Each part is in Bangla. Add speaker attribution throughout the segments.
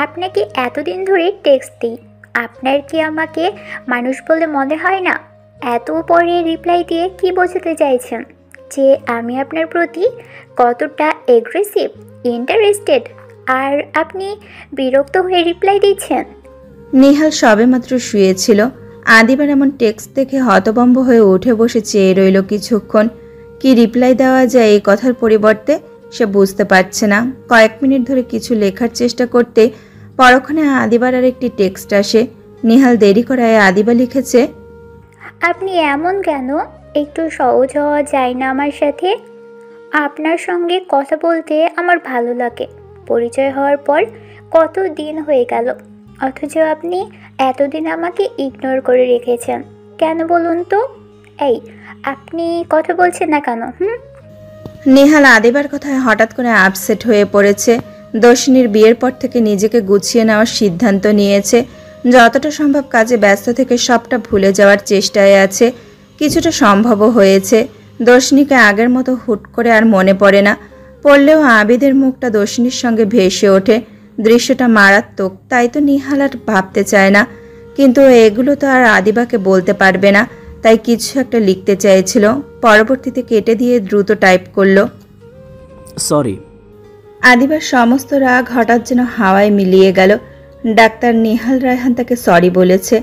Speaker 1: আপনাকে এতদিন ধরে টেক্সট দিই, আপনার কি আমাকে মানুষ বলে মনে হয় না? এত পরে রিপ্লাই দিয়ে কি বোঝাতে চাইছেন? যে আমি আপনার প্রতি কতটা এগ্রেসিভ, ইন্টারেস্টেড, আর আপনি বিরক্ত হয়ে রিপ্লাই দিচ্ছেন?
Speaker 2: নিহাল সবেমাত্র শুয়েছিল। আদিবার এমন টেক্সট দেখে হতভম্ব হয়ে উঠে বসে চেয়ে রইল কিছুক্ষণ। কি রিপ্লাই দেওয়া যায় এই কথার পরিবর্তে সে বুঝতে পারছে না। কয়েক মিনিট ধরে কিছু লেখার চেষ্টা করতে পরক্ষণে আদিবার আর একটি টেক্সট আসে। নিহাল দেরি করায় আদিবা লিখেছে,
Speaker 1: আপনি এমন কেন? একটু সহজ হওয়া যায় না আমার সাথে? আপনার সঙ্গে কথা বলতে আমার ভালো লাগে। পরিচয় হওয়ার পর কত দিন হয়ে গেল, অথচ আপনি এতদিন আমাকে ইগনোর করে রেখেছেন কেন বলুন তো? এই, আপনি কথা বলছেন না কেন?
Speaker 2: নেহাল আদিবার কথায় হঠাৎ করে আপসেট হয়ে পড়েছে। দর্শিনীর বিয়ের পর থেকে নিজেকে গুছিয়ে নেওয়ার সিদ্ধান্ত নিয়েছে। যতটা সম্ভব কাজে ব্যস্ত থেকে সবটা ভুলে যাওয়ার চেষ্টায় আছে। কিছুটা সম্ভবও হয়েছে। দর্শিনীকে আগের মতো হুট করে আর মনে পড়ে না। পড়লেও আবিদের মুখটা দর্শিনীর সঙ্গে ভেসে ওঠে। দৃশ্যটা মারাত্মক, তাই তো নিহাল আর ভাবতে চায় না। কিন্তু এগুলো তো আর আদিবাকে বলতে পারবে না, তাই কিছু একটা লিখতে চাইছিল। পরবর্তীতে কেটে দিয়ে দ্রুত টাইপ করলো,
Speaker 3: সরি।
Speaker 2: আদিবার সমস্ত রাগ হঠাৎ যেন হাওয়ায় মিলিয়ে গেল। ডাক্তার নিহাল রায়হান তাকে সরি বলেছে,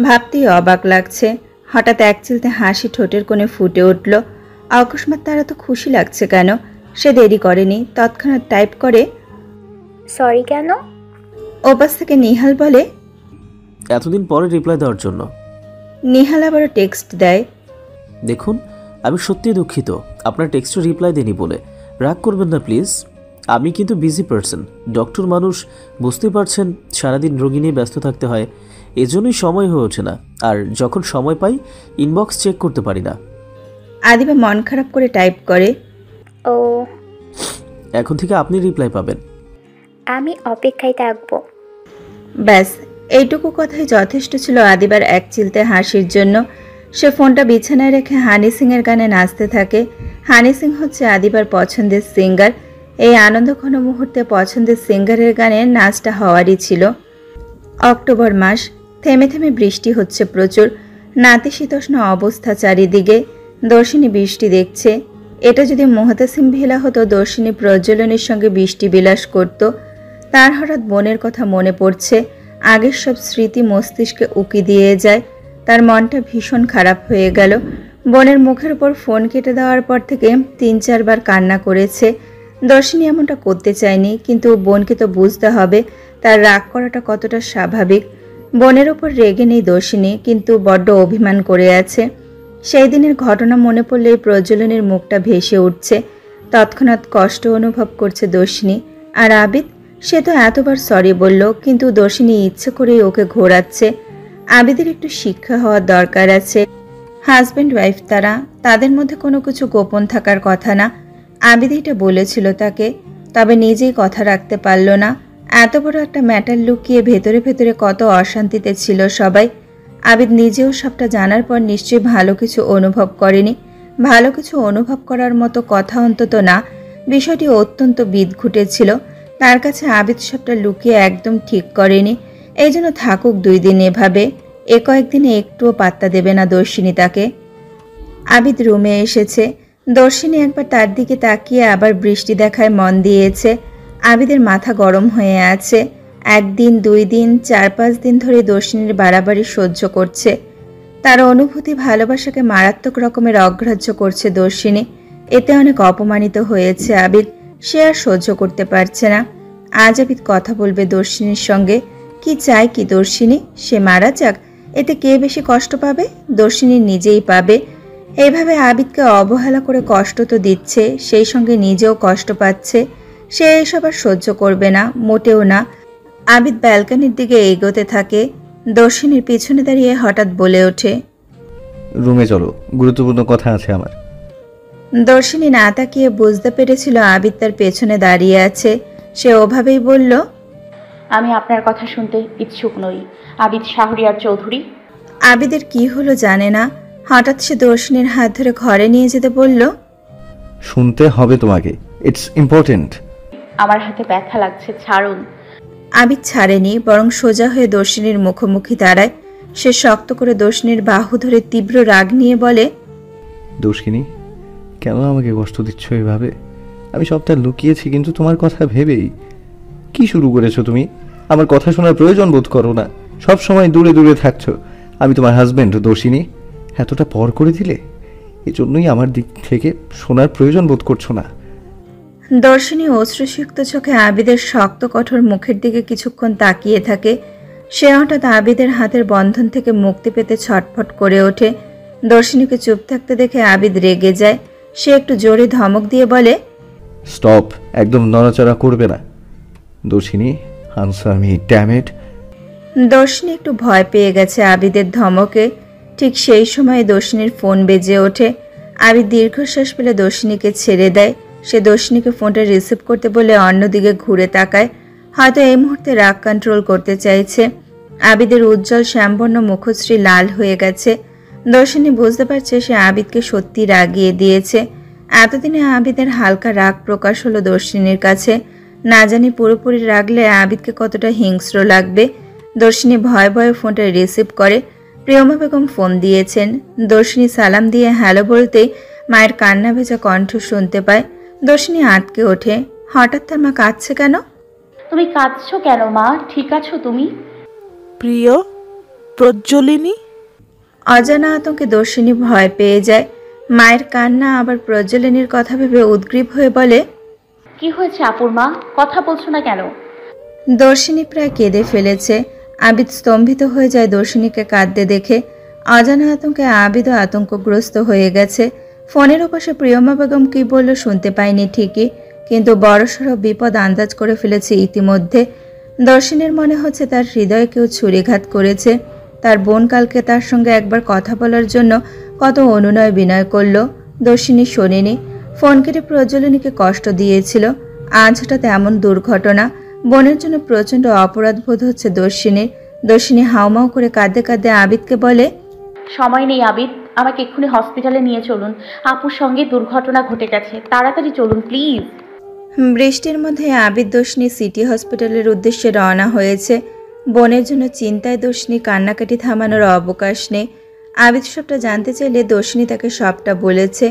Speaker 2: ভাবতেই অবাক লাগছে। হঠাৎ একচিলতে হাসি ঠোঁটের কোণে ফুটে উঠল। অকস্মাৎ তার এত খুশি লাগছে কেন? সে দেরি করেনি, তৎক্ষণাৎ টাইপ করে,
Speaker 1: সরি কেন?
Speaker 2: ওপাশ থেকে নিহাল বলে,
Speaker 3: এতদিন পরে রিপ্লাই দেওয়ার জন্য।
Speaker 2: নিহাল আবারও টেক্সট দেয়,
Speaker 3: দেখুন, আমি সত্যিই দুঃখিত আপনার টেক্সটে রিপ্লাই দেনি বলে। রাগ করবেন না প্লিজ। আমি কিন্তু বিজি পারসন, ডক্টর মানুষ, বুঝতেই পারছেন সারাদিন রোগী নিয়ে ব্যস্ত থাকতে হয়, এজন্যই সময় হয়ে ওঠে না। আর যখন সময় পাই ইনবক্স চেক করতে পারি না।
Speaker 2: আদিবা মন খারাপ করে টাইপ করে,
Speaker 1: ও,
Speaker 3: এখন থেকে আপনি রিপ্লাই পাবেন।
Speaker 1: আমি অপেক্ষায় থাকবো।
Speaker 2: ব্যাস, এইটুকু কথাই যথেষ্ট ছিল আদিবার একচিলতে হাসির জন্য। সে ফোনটা বিছানায় রেখে হানি সিংয়ের গানে নাচতে থাকে। হানি সিং হচ্ছে আদিবার পছন্দের সিঙ্গার। এই আনন্দঘন মুহূর্তে পছন্দের সিঙ্গারের গানে নাচটা হওয়ারই ছিল। অক্টোবর মাস, থেমে থেমে বৃষ্টি হচ্ছে প্রচুর। নাতিশীতোষ্ণ অবস্থা চারিদিকে। দর্শিনী বৃষ্টি দেখছে। এটা যদি মুহতাসিম ভিলা হতো, দর্শিনী প্রজ্বলনের সঙ্গে বৃষ্টি বিলাস করত। তার হঠাৎ বোনের কথা মনে পড়ছে। আগের সব স্মৃতি মস্তিষ্কে উকি দিয়ে যায়। তার মনটা ভীষণ খারাপ হয়ে গেল। বোনের মুখের উপর ফোন কেটে দেওয়ার পর থেকে 3-4 বার কান্না করেছে। দর্শিনী এমনটা করতে চায়নি, কিন্তু বোনকে তো বুঝতে হবে তার রাগ করাটা কতটা স্বাভাবিক। বোনের ওপর রেগে নেই দর্শিনী, কিন্তু বড্ড অভিমান করে আছে। সেই দিনের ঘটনা মনে পড়লেই প্রজ্বলনের মুখটা ভেসে উঠছে। তৎক্ষণাৎ কষ্ট অনুভব করছে দর্শিনী। আর আবিদ, সে তো এতবার সরি বলল, কিন্তু দর্শিনী ইচ্ছে করেই ওকে ঘোরাচ্ছে। আবিদের একটু শিক্ষা হওয়ার দরকার আছে। হাজব্যান্ড ওয়াইফ তারা, তাদের মধ্যে কোনো কিছু গোপন থাকার কথা না। আবিদ এটা বলেছিল তাকে, তবে নিজেই কথা রাখতে পারল না। এত বড় একটা ম্যাটার লুকিয়ে ভেতরে ভেতরে কত অশান্তিতে ছিল সবাই। আবিদ নিজেও সবটা জানার পর নিশ্চয়ই ভালো কিছু অনুভব করেনি। ভালো কিছু অনুভব করার মতো কথা অন্তত না। বিষয়টি অত্যন্ত বিদঘুটে ছিল। তার কাছে আবিদ সবটা লুকিয়ে একদম ঠিক করেনি। এই জন্য থাকুক 2 দিন এভাবে। কয়েকদিনে একটুও পাত্তা দেবে না দর্শিনী তাকে। আবিদ রুমে এসেছে। দর্শিনী একবার তার দিকে তাকিয়ে আবার বৃষ্টি দেখায় মন দিয়েছে। আবিদের মাথা গরম হয়ে আছে। 1 দিন 2 দিন 4-5 দিন ধরে দর্শিনীর বাড়াবাড়ি সহ্য করছে। তার অনুভূতি ভালোবাসাকে মারাত্মক রকমের অগ্রাহ্য করছে দর্শিনী। এতে অনেক অপমানিত হয়েছে আবিদ। সে আর সহ্য করতে পারছে না। আজ আবিদ কথা বলবে দর্শিনীর সঙ্গে। কি চায় কি দর্শিনী? সে মারা যাক, এতে কে বেশি কষ্ট পাবে? দর্শিনী নিজেই পাবে। এইভাবে আবিদকে অবহেলা করে কষ্ট তো দিচ্ছে, সেই সঙ্গে নিজেও কষ্ট পাচ্ছে। সে এসব আর সহ্য করবে না, মোটেও না। আবিদ ব্যালকনির দিকে এগোতে থাকে। দর্শিনীর পিছনে দাঁড়িয়ে হঠাৎ বলে ওঠে,
Speaker 4: রুমে চলো, গুরুত্বপূর্ণ কথা আছে আমার।
Speaker 2: দর্শিনী না তাকিয়ে বুঝতে পেরেছিল আবিদ তার পেছনে দাঁড়িয়ে আছে। সে ওভাবেই বলল,
Speaker 5: আমি আপনার কথা শুনতে ইচ্ছুক নই, আবিদ শাহরিয়ার চৌধুরী।
Speaker 2: আবিদের কি হলো জানে না। হঠাৎ সে দর্শিনীর হাত ধরে ঘরে নিয়ে যেতে বলল,
Speaker 4: শুনতে হবে তোমাকে, ইটস ইম্পর্টেন্ট।
Speaker 5: আমার হাতে ব্যথা লাগছে, ছাড়ুন।
Speaker 2: আবিদ ছাড়েনি, বরং সোজা হয়ে দর্শিনীর মুখোমুখি দাঁড়ায়। সে শক্ত করে দর্শিনীর বাহু ধরে তীব্র রাগ নিয়ে বলে,
Speaker 4: দোষিনী, কেন আমাকে কষ্ট দিচ্ছ এভাবে? আমি সবটা লুকিয়েছি কিন্তু তোমার কথা ভেবেই। কি শুরু করেছো তুমি? আমার কথা শোনার প্রয়োজন বোধ করো না, সব সময় দূরে দূরে থাকছো। আমি তোমার হাজবেন্ড দোষিনী, এতটা পর করে দিলে। এজন্যই আমার দিক থেকে শোনার প্রয়োজন বোধ করছো না।
Speaker 2: দর্শিনী অশ্রুসিক্ত চোখে আবিদের শক্ত কঠোর মুখের দিকে কিছুক্ষণ তাকিয়ে থাকে। সে হঠাৎ আবিদের হাতের বন্ধন থেকে মুক্তি পেতে ছটফট করে ওঠে। দর্শিনীকে চুপ থাকতে দেখে আবিদ রেগে যায়। সে একটু জোরে ধমক দিয়ে বলে,
Speaker 4: স্টপ, একদম নড়াচড়া করবে না। দোষিনী, answer me, damn it.
Speaker 2: Darshini একটু ভয় পেয়ে গেছে আবিদের ধমকে। ঠিক সেই সময় দর্শিনীর ফোন বেজে ওঠে। আবিদ দীর্ঘশ্বাস ফেলে দর্শিনীকে ছেড়ে দেয়। সে দর্শিনীকে ফোনটা রিসিভ করতে বলে অন্যদিকে ঘুরে তাকায়, হয়তো এই মুহূর্তে রাগ কন্ট্রোল করতে চাইছে। আবিদের উজ্জ্বল শ্যামবর্ণ মুখশ্রী লাল হয়ে গেছে। দর্শিনী বুঝতে পারছে সে আবিদকে সত্যি রাগিয়ে দিয়েছে। এতদিনে আবিদের হালকা রাগ প্রকাশ হলো দর্শিনীর কাছে। না জানি পুরোপুরি রাগলে আবিদকে কতটা হিংস্র লাগবে। দর্শিনী ভয়ে ভয়ে ফোনটা রিসিভ করে। প্রিয়মা বেগম ফোন দিয়েছেন। দর্শিনী সালাম দিয়ে হ্যালো বলতেই মায়ের কান্না ভেজা কণ্ঠ শুনতে পায়। দর্শিনী আটকে ওঠে। হঠাৎ তার মা কাঁদছে কেন?
Speaker 5: তুমি কাঁদছো কেন মা? ঠিক আছো তুমি?
Speaker 6: প্রিয় প্রজ্জ্বলিনী।
Speaker 2: অজানা আতঙ্কে দর্শিনী ভয় পেয়ে যায়। মায়ের কান্না আবার প্রজ্বলিনীর কথা ভেবে উদ্গ্রীব হয়ে বলে,
Speaker 5: কি হয়েছে আপুর মা? কথা বলছো না কেন?
Speaker 2: দর্শিনী প্রায় কেঁদে ফেলেছে। আবিদ স্তম্ভিত হয়ে যায় দর্শিনীকে কাঁদতে দেখে। অজানা আতঙ্কে আবিদও আতঙ্কগ্রস্ত হয়ে গেছে। ফোনের ওপাশে প্রিয়মা বেগম কি বলল শুনতে পায়নি ঠিকই, কিন্তু বড়সড় বিপদ আন্দাজ করে ফেলেছে ইতিমধ্যে। দর্শিনীর মনে হচ্ছে তার হৃদয়ে কেউ ছুরিঘাত করেছে। তার বোন কালকে তার সঙ্গে একবার কথা বলার জন্য কত অনুনয় বিনয় করল, দর্শিনী শোনেনি। ফোন কেটে প্রজ্বলিনীকে কষ্ট দিয়েছিল। আজ হঠাৎ এমন দুর্ঘটনা। বোনের জন্য প্রচণ্ড অপরাধ বোধ হচ্ছে দর্শিনীর। দর্শিনী হাউমাউ করে কাঁদতে কাঁদতে আবিদকে বলে,
Speaker 5: সময় নেই আবিদ, আমাকে এক্ষুনি হসপিটালে নিয়ে চলুন। আপুর সঙ্গে দুর্ঘটনা ঘটে গেছে, তাড়াতাড়ি চলুন প্লিজ।
Speaker 2: বৃষ্টির মধ্যে আবিদ দর্শিনী সিটি হসপিটালের উদ্দেশ্যে রওনা হয়েছে। বোনের জন্য চিন্তায় দর্শিনী কান্নাকাটি থামানোর অবকাশ নেই। আবিদ সবটা জানতে চাইলে দর্শিনী তাকে সবটা বলেছে।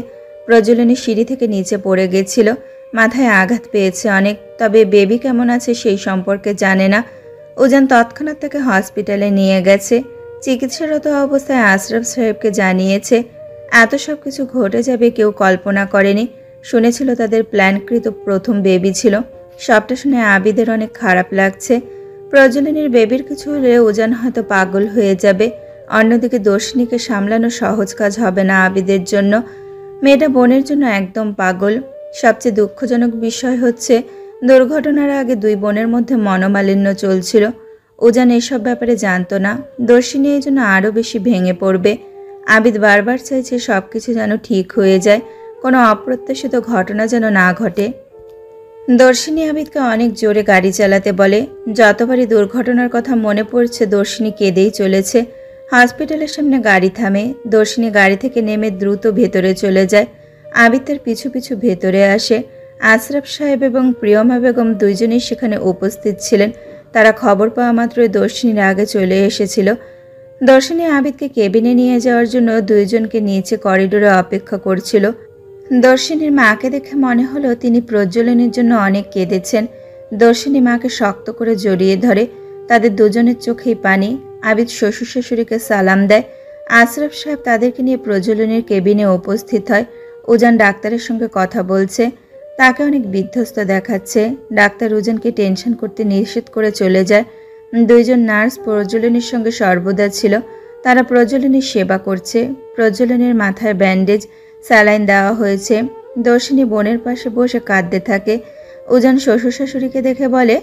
Speaker 2: প্রজ্বলিনী সিঁড়ি থেকে নিচে পড়ে গেছিল, মাথায় আঘাত পেয়েছে অনেক, তবে বেবি কেমন আছে সেই সম্পর্কে জানে না। উজান তৎক্ষণাৎ তাকে হসপিটালে নিয়ে গেছে। চিকিৎসারত অবস্থায় আশরাফ সাহেবকে জানিয়েছে। এত সব কিছু ঘটে যাবে কেউ কল্পনা করেনি। শুনেছিল তাদের প্ল্যানকৃত প্রথম বেবি ছিল। সবটা শুনে আবিদের অনেক খারাপ লাগছে। প্রজ্বলিনীর বেবির কিছু হলে উজান হয়তো পাগল হয়ে যাবে। অন্যদিকে দর্শিনীকে সামলানো সহজ কাজ হবে না আবিদের জন্য। মেয়েটা বোনের জন্য একদম পাগল। সবচেয়ে দুঃখজনক বিষয় হচ্ছে দুর্ঘটনার আগে দুই বোনের মধ্যে মনোমালিন্য চলছিল। উজান এসব ব্যাপারে জানতো না। দর্শিনী এই জন্য আরও বেশি ভেঙে পড়বে। আবিদ বারবার চাইছে সবকিছু যেন ঠিক হয়ে যায়, কোনো অপ্রত্যাশিত ঘটনা যেন না ঘটে। দর্শিনী আবিদকে অনেক জোরে গাড়ি চালাতে বলে। যতবারই দুর্ঘটনার কথা মনে পড়ছে দর্শিনী কেঁদেই চলেছে। হসপিটালের সামনে গাড়ি থামে। দর্শিনী গাড়ি থেকে নেমে দ্রুত ভেতরে চলে যায়। আবিদ তার পিছু পিছু ভেতরে আসে। আশরাফ সাহেব এবং প্রিয়মা বেগম দুইজনেই সেখানে উপস্থিত ছিলেন। তারা খবর পাওয়া মাত্রই দর্শিনীর আগে চলে এসেছিল। দর্শিনী আবিদকে কেবিনে নিয়ে যাওয়ার জন্য দুইজনকে নিচে করিডোরে অপেক্ষা করছিল। দর্শিনীর মাকে দেখে মনে হলো তিনি প্রজ্বলনের জন্য অনেক কেঁদেছেন। দর্শিনী মাকে শক্ত করে জড়িয়ে ধরে। তাদের দুজনের চোখেই পানি। আবিদ শ্বশুর শাশুড়িকে সালাম দেয়। আশরাফ সাহেব তাদেরকে নিয়ে প্রজ্বলনের কেবিনে উপস্থিত হয়। উজান ডাক্তারের সঙ্গে কথা বলছে। তাকে অনেক বিধ্বস্ত দেখাচ্ছে। ডাক্তার উজানকে টেনশন করতে নিষেধ করে চলে যায়। দুইজন নার্স প্রজ্বলনীর সঙ্গে সর্বদা ছিল। তারা প্রজ্বলনীর সেবা করছে। প্রজ্বলনীর মাথায় ব্যান্ডেজ, স্যালাইন দেওয়া হয়েছে। দর্শিনী বোনের পাশে বসে কাঁদতে থাকে। উজান শ্বশুর শাশুড়িকে দেখে বলে,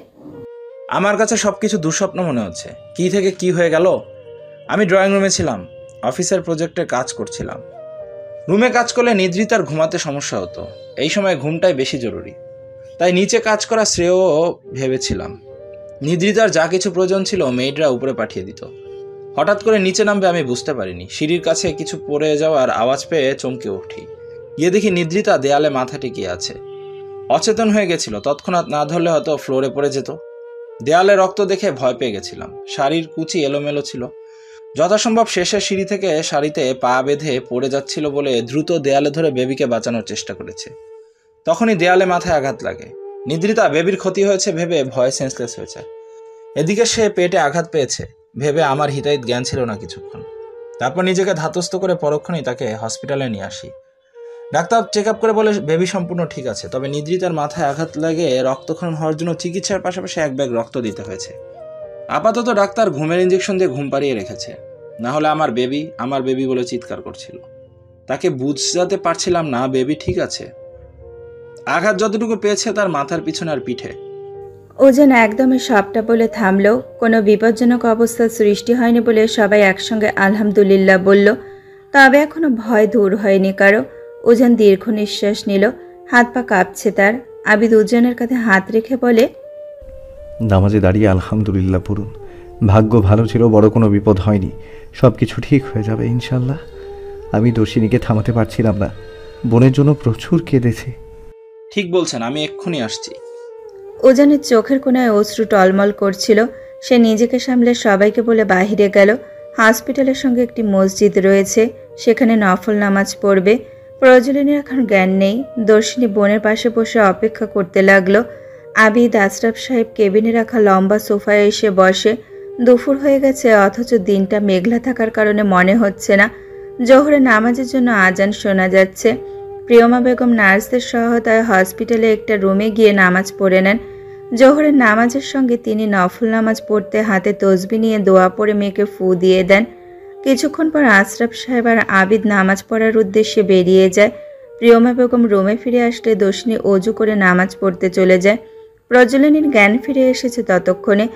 Speaker 7: আমার কাছে সবকিছু দুঃস্বপ্ন মনে হচ্ছে। কি থেকে কি হয়ে গেল? আমি ড্রয়িং রুমে ছিলাম, অফিসের প্রজেক্টে কাজ করছিলাম। রুমে কাজ করলে নিদ্রিতার ঘুমাতে সমস্যা হতো। এই সময় ঘুমটাই বেশি জরুরি, তাই নিচে কাজ করা শ্রেয় ভেবেছিলাম। নিদ্রিতার যা কিছু প্রয়োজন ছিল মেয়েডরা উপরে পাঠিয়ে দিত। হঠাৎ করে নিচে নামবে আমি বুঝতে পারিনি। সিঁড়ির কাছে কিছু পড়ে যাওয়ার আওয়াজ পেয়ে চমকে উঠি। গিয়ে দেখি নিদ্রিতা দেয়ালে মাথা টিকিয়ে আছে। অচেতন হয়ে গেছিল। তৎক্ষণাৎ না ধরলে হয়তো ফ্লোরে পড়ে যেত। দেয়ালে রক্ত দেখে ভয় পেয়ে গেছিলাম। শাড়ির কুচি এলোমেলো ছিল। যথাসম্ভব শেষের সিঁড়ি থেকে শাড়িতে পা বেঁধে পড়ে যাচ্ছিল বলে দ্রুত দেয়ালে ধরে বেবিকে বাঁচানোর চেষ্টা করেছে। তখনই দেয়ালে মাথায় আঘাত লাগে। নিদ্রিতা বেবির ক্ষতি হয়েছে ভেবে ভয়ে সেন্সলেস হয়েছে। এদিকে সে পেটে আঘাত পেয়েছে ভেবে আমার হিতাহিত জ্ঞান ছিল না কিছুক্ষণ। তারপর নিজেকে ধাতস্থ করে পরক্ষণেই তাকে হসপিটালে নিয়ে আসি। ডাক্তার চেক আপ করে বলে বেবি সম্পূর্ণ ঠিক আছে, তবে নিদ্রিতার মাথায় আঘাত লাগে রক্তক্ষরণ হওয়ার জন্য চিকিৎসার পাশাপাশি 1 ব্যাগ রক্ত দিতে হয়েছে। আপাতত ডাক্তার ঘুমের ইঞ্জেকশন দিয়ে ঘুম পাড়িয়ে রেখেছে, না হলে আমার বেবি বলে চিৎকার করছিল। তাকে বুঝাতে পারছিলাম না বেবি ঠিক আছে। আঘাত যতটুকু পেয়েছে তার মাথার পিছনে আর পিঠে।
Speaker 2: ও যেন একদমই সবটা বলে থামলো। কোনো বিপজ্জনক অবস্থার সৃষ্টি হয়নি বলে সবাই একসঙ্গে আলহামদুলিল্লাহ বলল। তবে এখনো ভয় দূর হয়নি কারো। ওজন দীর্ঘ নিঃশ্বাস নিল, হাত পা কাঁপছে তার। আবিদ উজ্জানের কাঁধে হাত রেখে বলে,
Speaker 4: নামাজে দাঁড়িয়ে আলহামদুলিল্লাহ পড়ুন। ভাগ্য ভালো ছিল, বড় কোনো বিপদ হয়নি। সব কিছু ঠিক হয়ে যাবে ইনশাল্লাহ। আমি দর্শিনীকে থামাতে পারছিলাম না, বোনের জন্য প্রচুর কেঁদেছে।
Speaker 7: ঠিক বলছেন, আমি এক্ষুনি আসছি।
Speaker 2: ওজানের চোখের কোণায় অশ্রু টলমল করছিল। সে নিজেকে সামলে সবাইকে বলে বাহিরে গেল। হসপিটালের সঙ্গে একটি মসজিদ রয়েছে, সেখানে নফল নামাজ পড়বে। প্রয়োজনীয় এখন জ্ঞান নেই। দর্শিনী বোনের পাশে বসে অপেক্ষা করতে লাগলো। আবিদ আশরাফ সাহেব কেবিনে রাখা লম্বা সোফায় এসে বসে। দুপুর হয়ে গেছে, অথচ দিনটা মেঘলা থাকার কারণে মনে হচ্ছে না। জোহরে নামাজের জন্য আজান শোনা যাচ্ছে। প্রিয়মা বেগম নার্সদের সহায়তায় হসপিটালে একটা রুমে গিয়ে নামাজ পড়ে নেন। জোহরের নামাজের সঙ্গে তিনি নফল নামাজ পড়তে হাতে তসবি নিয়ে দোয়া পড়ে মেয়েকে ফু দিয়ে দেন। কিছুক্ষণ পর আশরাফ সাহেব আর আবিদ নামাজ পড়ার উদ্দেশ্যে বেরিয়ে যায়। প্রিয়মা বেগম রুমে ফিরে আসলে দর্শিনী অজু করে নামাজ পড়তে চলে যায়। প্রজ্বলিনীর জ্ঞান ফিরে এসেছে ততক্ষণে।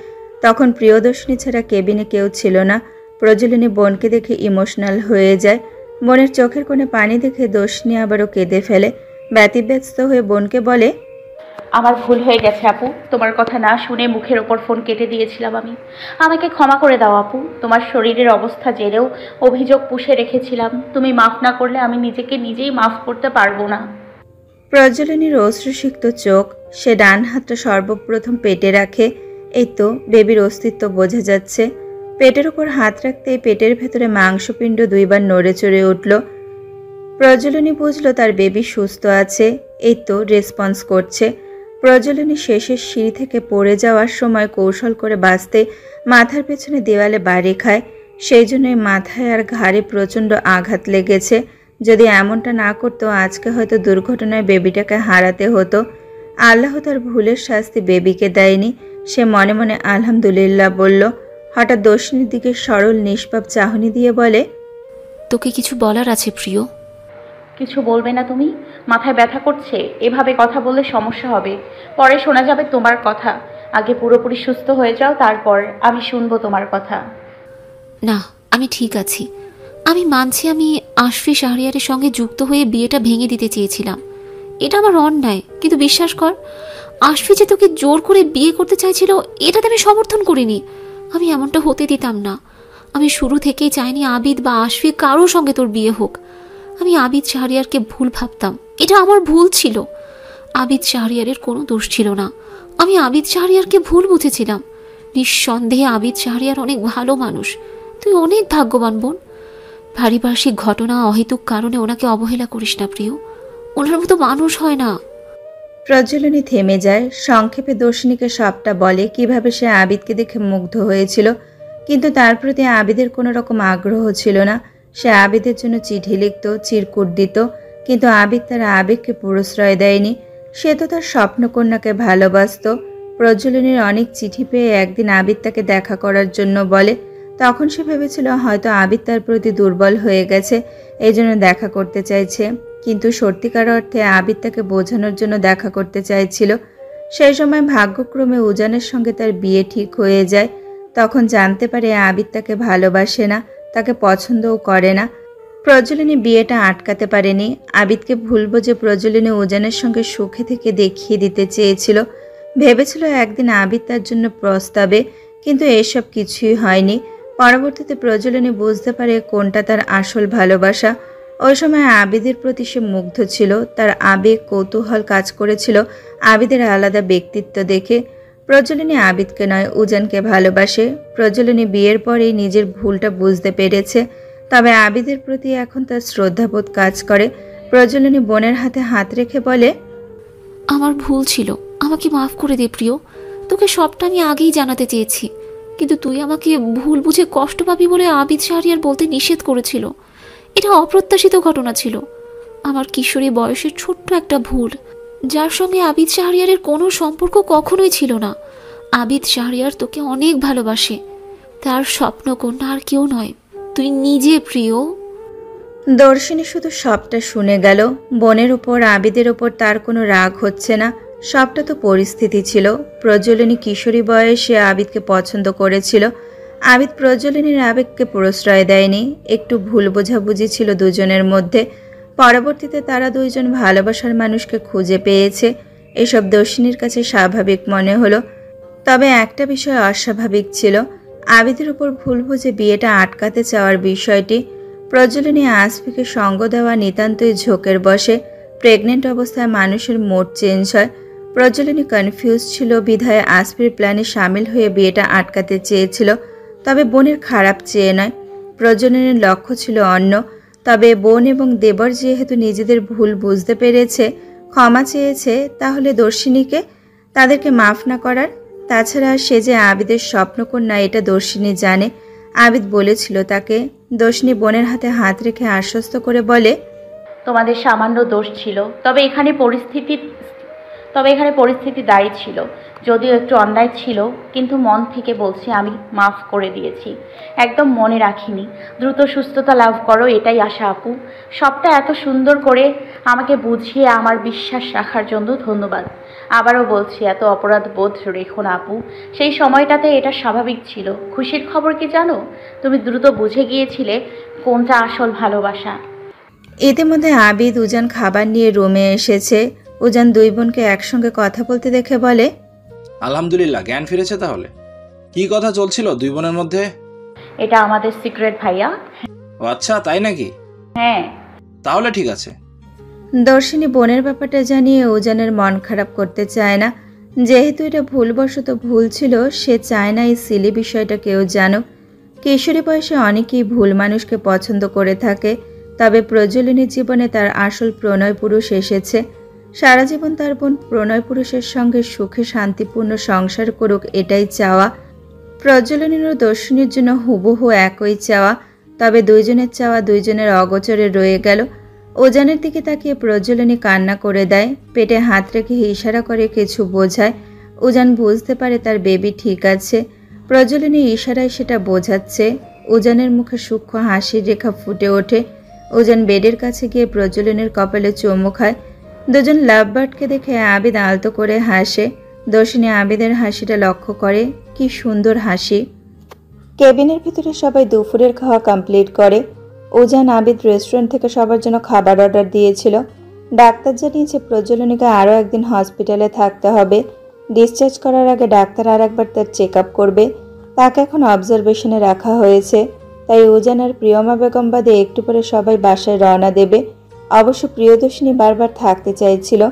Speaker 2: তখন প্রিয়দর্শিনী ছাড়া কেবিনে কেউ ছিল না। প্রজ্বলিনী বোনকে দেখে ইমোশনাল হয়ে যায়। বোনের চোখের কোণে পানি দেখে দর্শিনী আবারও কেঁদে ফেলে। ব্যতিব্যস্ত হয়ে বোনকে বলে,
Speaker 5: আমার ভুল হয়ে গেছে আপু, তোমার কথা না শুনে মুখের ওপর ফোন কেটে দিয়েছিলাম আমি। আমাকে ক্ষমা করে দাও আপু। তোমার শরীরের অবস্থা জেনেও অভিযোগ পুষে রেখেছিলাম। তুমি মাফ না করলে আমি নিজেকে নিজেই মাফ করতে পারবো না।
Speaker 2: প্রজ্বলিনীর অশ্রুসিক্ত চোখ। সে ডান হাতটা সর্বপ্রথম পেটে রাখে। এই তো বেবির অস্তিত্ব বোঝা যাচ্ছে। পেটের উপর হাত রাখতেই পেটের ভেতরে মাংসপিণ্ড 2 বার নড়ে চড়ে উঠল। প্রজ্বলিনী বুঝল তার বেবি সুস্থ আছে। এই তো রেসপন্স করছে। প্রজ্বলিনী শেষের সিঁড়ি থেকে পড়ে যাওয়ার সময় কৌশল করে বাঁচতে মাথার পেছনে দেওয়ালে বাড়ি খায়। সেই জন্যই মাথায় আর ঘাড়ে প্রচণ্ড আঘাত লেগেছে। যদি এমনটা না করতো আজকে হয়তো দুর্ঘটনায় বেবিটাকে হারাতে হতো। আল্লাহ তার ভুলের শাস্তি বেবিকে দেয়নি। সে মনে মনে আলহামদুলিল্লাহ বলল। হঠাৎ দর্শিনীর দিকে সরল নিষ্পাপ চাহনি দিয়ে বলে,
Speaker 8: তোকে কিছু বলার আছে প্রিয়।
Speaker 5: কিছু বলবে না তুমি? মাথায় ব্যথা করছে, এভাবে কথা বললে সমস্যা হবে। পরে শোনা যাবে তোমার কথা। আগে পুরোপুরি সুস্থ হয়ে যাও, তারপর আমি শুনবো তোমার কথা।
Speaker 8: না, আমি ঠিক আছি। আমি মানছি আমি আশফি শাহরিয়ারের সঙ্গে যুক্ত হয়ে বিয়েটা ভেঙে দিতে চেয়েছিলাম। এটা আমার অন্যায়, কিন্তু বিশ্বাস কর, আশফি যে তোকে জোর করে বিয়ে করতে চাইছিল এটাতে আমি সমর্থন করিনি। আমি এমনটা হতে দিতাম না। আমি শুরু থেকেই চাইনি আবিদ বা আশফি কারোর সঙ্গে তোর বিয়ে হোক। আমি আবিদ শাহরিয়ারকে ভুল ভাবতাম, এটা আমার ভুল ছিল। আবিদ শাহরিয়ারের কোনো দোষ ছিল না। আমি আবিদ শাহরিয়ারকে ভুল বুঝেছিলাম। নিঃসন্দেহে আবিদ শাহরিয়ার অনেক ভালো মানুষ। তুই অনেক ভাগ্যবান বোন। পারিপার্শ্বিক ঘটনা অহেতুক কারণে ওনাকে অবহেলা করিস না প্রিয়। ওনার মতো মানুষ হয় না।
Speaker 2: প্রজ্বলনী থেমে যায়। সংক্ষেপে দর্শিনীকে সবটা বলে, কিভাবে সে আবিদকে দেখে মুগ্ধ হয়েছিল, কিন্তু তার প্রতি আবিদের কোনো রকম আগ্রহ ছিল না। সে আবিদের জন্য চিঠি লিখত, চিরকুট দিত, কিন্তু আবিদ তার আবেগকে প্রশ্রয় দেয়নি। সে তো তার স্বপ্নকন্যাকে ভালোবাসত। প্রজ্বলনীর অনেক চিঠি পেয়ে একদিন আবিদ তাকে দেখা করার জন্য বলে। তখন সে ভেবেছিল হয়তো আবিদ তার প্রতি দুর্বল হয়ে গেছে, এই জন্য দেখা করতে চাইছে। কিন্তু সত্যিকার অর্থে আবিদ তাকে বোঝানোর জন্য দেখা করতে চাইছিল। সেই সময় ভাগ্যক্রমে উজানের সঙ্গে তার বিয়ে ঠিক হয়ে যায়। তখন জানতে পারে আবিদ তাকে ভালোবাসে না, তাকে পছন্দও করে না। প্রজ্বলিনী বিয়েটা আটকাতে পারেনি। আবিদকে ভুল বুঝে প্রজ্বলিনী উজানের সঙ্গে সুখে থেকে দেখিয়ে দিতে চেয়েছিল। ভেবেছিল একদিন আবিদ তার জন্য প্রস্তাবে, কিন্তু এসব কিছুই হয়নি। পরবর্তীতে প্রজ্বলিনী বুঝতে পারে কোনটা তার আসল ভালোবাসা। ওই সময় আবিদের প্রতি সে মুগ্ধ ছিল। তার আবেগ কৌতূহল কাজ করেছিল আবিদের আলাদা ব্যক্তিত্ব দেখে। প্রজ্বলিনী আবিদকে নয় উজানকে ভালোবাসে। প্রজ্বলিনী বিয়ের পরেই নিজের ভুলটা বুঝতে পেরেছে, তবে আবিদের প্রতি এখন তার শ্রদ্ধাবোধ কাজ করে। প্রজ্বলিনী বোনের হাতে হাত রেখে বলে,
Speaker 8: আমার ভুল ছিল, আমাকে মাফ করে দে প্রিয়। তোকে সবটা আমি আগেই জানাতে চেয়েছি, কিন্তু তুই আমাকে ভুল বুঝে কষ্ট পাবি বলে আবিদ শাহরিয়ার বলতে নিষেধ করেছিল। এটা অপ্রত্যাশিত ঘটনা ছিল, আমার কিশোরী বয়সের ছোট্ট একটা ভুল, যার সঙ্গে আবিদ শাহরিয়ারের কোনো সম্পর্ক কখনোই ছিল না। আবিদ শাহরিয়ার তোকে অনেক ভালোবাসে, তার স্বপ্নকন্যা আর কেউ নয়, তুই নিজে প্রিয়।
Speaker 2: দর্শিনী শুধু সবটা শুনে গেল। বোনের উপর আবিদের উপর তার কোনো রাগ হচ্ছে না, সবটা তো পরিস্থিতি ছিল। প্রজ্বলিনী কিশোরী বয়সে আবিদকে পছন্দ করেছিল। আবিদ প্রজ্বলিনীর আবেগকে প্রশ্রয় দেয়নি, একটু ভুল বোঝাবুঝি ছিল দুজনের মধ্যে। পরবর্তীতে তারা দুইজন ভালোবাসার মানুষকে খুঁজে পেয়েছে, এসব দর্শিনীর কাছে স্বাভাবিক মনে হলো। তবে একটা বিষয় অস্বাভাবিক ছিল, আবিদের উপর ভুল বুঝে বিয়েটা আটকাতে চাওয়ার বিষয়টি। প্রজ্বলিনী আসফিকে সঙ্গ দেওয়া নিতান্তই ঝোঁকের বসে। প্রেগনেন্ট অবস্থায় মানুষের মোড চেঞ্জ হয়। প্রজ্বলিনী কনফিউজ ছিল, বিধায় আসফির প্ল্যানে সামিল হয়ে বিয়েটা আটকাতে চেয়েছিল, তবে বোনের খারাপ চেয়ে নয়। প্রজ্বলিনীর লক্ষ্য ছিল অন্য। তবে বোন এবং দেবর যেহেতু নিজেদের ভুল বুঝতে পেরেছে, ক্ষমা চেয়েছে, তাহলে দর্শিনীকে তাদেরকে মাফ না করার। তাছাড়া সে যে আবিদের স্বপ্নকন্যা এটা দর্শিনী জানে, আবিদ বলেছিল তাকে। দর্শিনী বোনের হাতে হাত রেখে আশ্বস্ত করে বলে,
Speaker 5: তোমাদের সামান্য দোষ ছিল, তবে এখানে পরিস্থিতি দায়ী ছিল, যদিও একটু অন্যায় ছিল, কিন্তু মন থেকে বলছি আমি মাফ করে দিয়েছি, একদম মনে রাখিনি। দ্রুত সুস্থতা লাভ করো, এটাই আশা আপু। সবটা এত সুন্দর করে আমাকে বুঝিয়ে আমার বিশ্বাস রাখার জন্য ধন্যবাদ। আবারও বলছি, এত অপরাধ বোধ রেখো না আপু, সেই সময়টাতে এটা স্বাভাবিক ছিল। খুশির খবর কি জানো, তুমি দ্রুত বুঝে গিয়েছিলে কোনটা আসল ভালোবাসা।
Speaker 2: ইতিমধ্যে আবিদ উজান খাবার নিয়ে রুমে এসেছে। উজান দুই বোনকে একসঙ্গে কথা বলতে দেখে বলে,
Speaker 7: আলহামদুলিল্লাহ, জ্ঞান ফিরেছে। তাহলে কি কথা চলছিল দুই বোনের মধ্যে?
Speaker 5: এটা আমাদের সিক্রেট ভাইয়া।
Speaker 7: ও আচ্ছা, তাই নাকি?
Speaker 5: হ্যাঁ।
Speaker 7: তাহলে ঠিক আছে।
Speaker 2: দর্শিনী বোনের ব্যাপারটা জানিয়ে উজানের মন খারাপ করতে চায় না। যেহেতু এটা ভুলবশত ভুল ছিল, সে চায় না এই সিলি বিষয়টা কেউ জানুক। কিশোরী বয়সে অনেকেই ভুল মানুষকে পছন্দ করে থাকে, তবে প্রজ্বলিনীর জীবনে তার আসল প্রণয় পুরুষ এসেছে। সারা জীবন তার বোন প্রণয় পুরুষের সঙ্গে সুখে শান্তিপূর্ণ সংসার করুক, এটাই চাওয়া। প্রজ্বলিনীর ও দর্শিনীর জন্য হুবহু একই চাওয়া, তবে দুইজনের চাওয়া দুইজনের অগোচরে রয়ে গেল। উজানের দিকে তাকিয়ে প্রজ্বলিনী কান্না করে দেয়, পেটে হাত রেখে ইশারা করে কিছু বোঝায়। উজান বুঝতে পারে তার বেবি ঠিক আছে। প্রজ্বলিনী ইশারায় সেটা বোঝাচ্ছে। উজানের মুখে সূক্ষ্ম হাসির রেখা ফুটে ওঠে। উজান বেডের কাছে গিয়ে প্রজ্বলিনীর কপালে চুমু খায়। দুজন লাভ বার্ডকে দেখে আবিদ আলতো করে হাসে। দর্শিনী আবিদের হাসিটা লক্ষ্য করে, কি সুন্দর হাসি। কেবিনের ভিতরে সবাই দুপুরের খাওয়া কমপ্লিট করে। উজান আবিদ রেস্টুরেন্ট থেকে সবার জন্য খাবার অর্ডার দিয়েছিল। ডাক্তার জানিয়েছে প্রজ্বলিনীকে আরও একদিন হসপিটালে থাকতে হবে। ডিসচার্জ করার আগে ডাক্তার আর একবার তার চেক আপ করবে। তাকে এখন অবজারভেশনে রাখা হয়েছে। তাই উজান আর প্রিয়মা বেগম বাদে একটু পরে সবাই বাসায় রওনা দেবে। অবশ্য প্রিয়দর্শিনী বারবার থাকতে চাইছিল,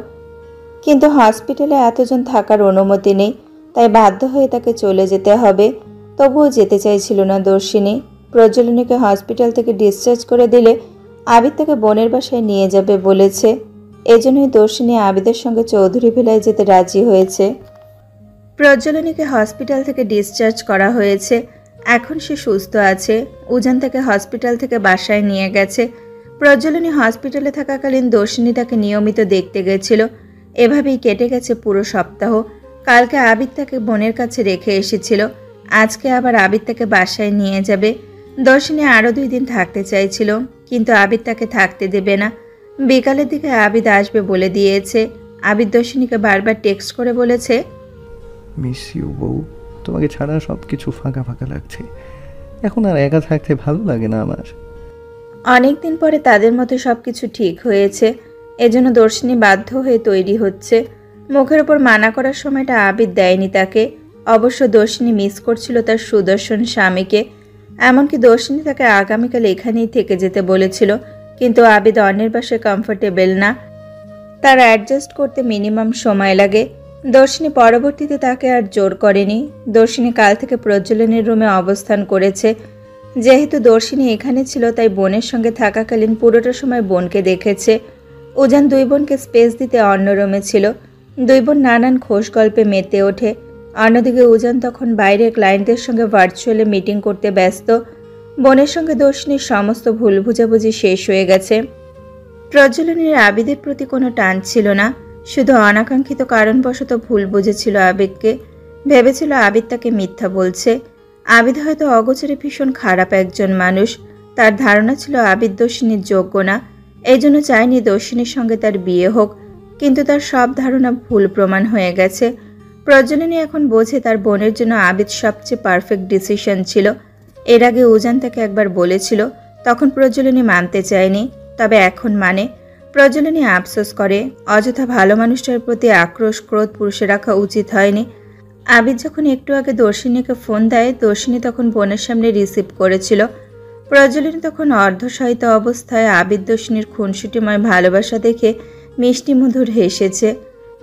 Speaker 2: কিন্তু হসপিটালে এতজন থাকার অনুমতি নেই, তাই বাধ্য হয়ে তাকে চলে যেতে হবে। তবুও যেতে চাইছিল না দর্শিনী। প্রজ্বলিনীকে হসপিটাল থেকে ডিসচার্জ করে দিলে আবিদ তাকে বোনের বাসায় নিয়ে যাবে বলেছে। এজন্যই দর্শিনী আবিদের সঙ্গে চৌধুরী ভিলায় যেতে রাজি হয়েছে। প্রজ্বলিনীকে হসপিটাল থেকে ডিসচার্জ করা হয়েছে, এখন সে সুস্থ আছে। উজান তাকে হসপিটাল থেকে বাসায় নিয়ে গেছে। প্রজ্বলিনী হসপিটালে থাকাকালীন দর্শিনী তাকে নিয়মিত দেখতে গেছিল। এভাবেই কেটে গেছে পুরো সপ্তাহ। কালকে আবিদ তাকে বোনের কাছে রেখে এসেছিল, আজকে আবার আবিদ তাকে বাসায় নিয়ে যাবে। দর্শিনী আরও 2 দিন থাকতে চাইছিল, কিন্তু আবিদ তাকে থাকতে দেবে না। বিকালের দিকে আবিদ আসবে বলে দিয়েছে। আবিদ দর্শিনীকে বারবার টেক্সট করে বলেছে,
Speaker 4: মিস ইউ বউ, তোমাকে ছাড়া সব কিছু ফাঁকা ফাঁকা লাগছে, এখন আর একা থাকতে ভালো লাগে না আমার।
Speaker 2: অনেকদিন পরে তাদের মধ্যে সবকিছু ঠিক হয়েছে, এজন্য দর্শিনী বাধ্য হয়ে তৈরি হচ্ছে। মুখের ওপর মানা করার সময়টা আবিদ দেয়নি তাকে। অবশ্য দর্শিনী মিস করছিল তার সুদর্শন স্বামীকে। এমনকি দর্শিনী তাকে আগামীকাল এখানেই থেকে যেতে বলেছিল, কিন্তু আবিদ অন্যের বাসায় কমফোর্টেবল না, তার অ্যাডজাস্ট করতে মিনিমাম সময় লাগে। দর্শিনী পরবর্তীতে তাকে আর জোর করেনি। দর্শিনী কাল থেকে প্রজ্বলনের রুমে অবস্থান করেছে। যেহেতু দর্শিনী এখানে ছিল তাই বোনের সঙ্গে থাকাকালীন পুরোটা সময় বোনকে দেখেছে। উজান দুই বোনকে স্পেস দিতে অন্য রুমে ছিল। দুই বোন নানান খোশ গল্পে মেতে ওঠে। অন্যদিকে উজান তখন বাইরে ক্লায়েন্টদের সঙ্গে ভার্চুয়ালি মিটিং করতে ব্যস্ত। বোনের সঙ্গে দর্শিনীর সমস্ত ভুল বুঝাবুঝি শেষ হয়ে গেছে। প্রজ্বলনের আবিদের প্রতি কোনো টান ছিল না, শুধু অনাকাঙ্ক্ষিত কারণবশত ভুল বুঝেছিল আবিদকে। ভেবেছিল আবিদ তাকে মিথ্যা বলছে। আবিদ হয়তো অগোচরে ভীষণ খারাপ একজন মানুষ। তার ধারণা ছিল আবিদ দর্শিনীর যোগ্য না, এই জন্য চায়নি দর্শিনীর সঙ্গে তার বিয়ে হোক। কিন্তু তার সব ধারণা ভুল প্রমাণ হয়ে গেছে। প্রজ্বলিনী এখন বোঝে তার বোনের জন্য আবিদ সবচেয়ে পারফেক্ট ডিসিশন ছিল। এর আগে উজান তাকে একবার বলেছিল, তখন প্রজ্বলিনী মানতে চায়নি, তবে এখন মানে। প্রজ্বলিনী আফসোস করে, অযথা ভালো মানুষটার প্রতি আক্রোশ ক্রোধ পুরুষে রাখা উচিত হয়নি। আবিদ যখন একটু আগে দর্শিনীকে ফোন দেয়, দর্শিনী তখন বোনের সামনে রিসিভ করেছিল। প্রজ্বলিনী তখন অর্ধশয়িত অবস্থায় আবিদ দর্শিনীর খুনসুটিময় ভালোবাসা দেখে মিষ্টি মধুর হেসেছে।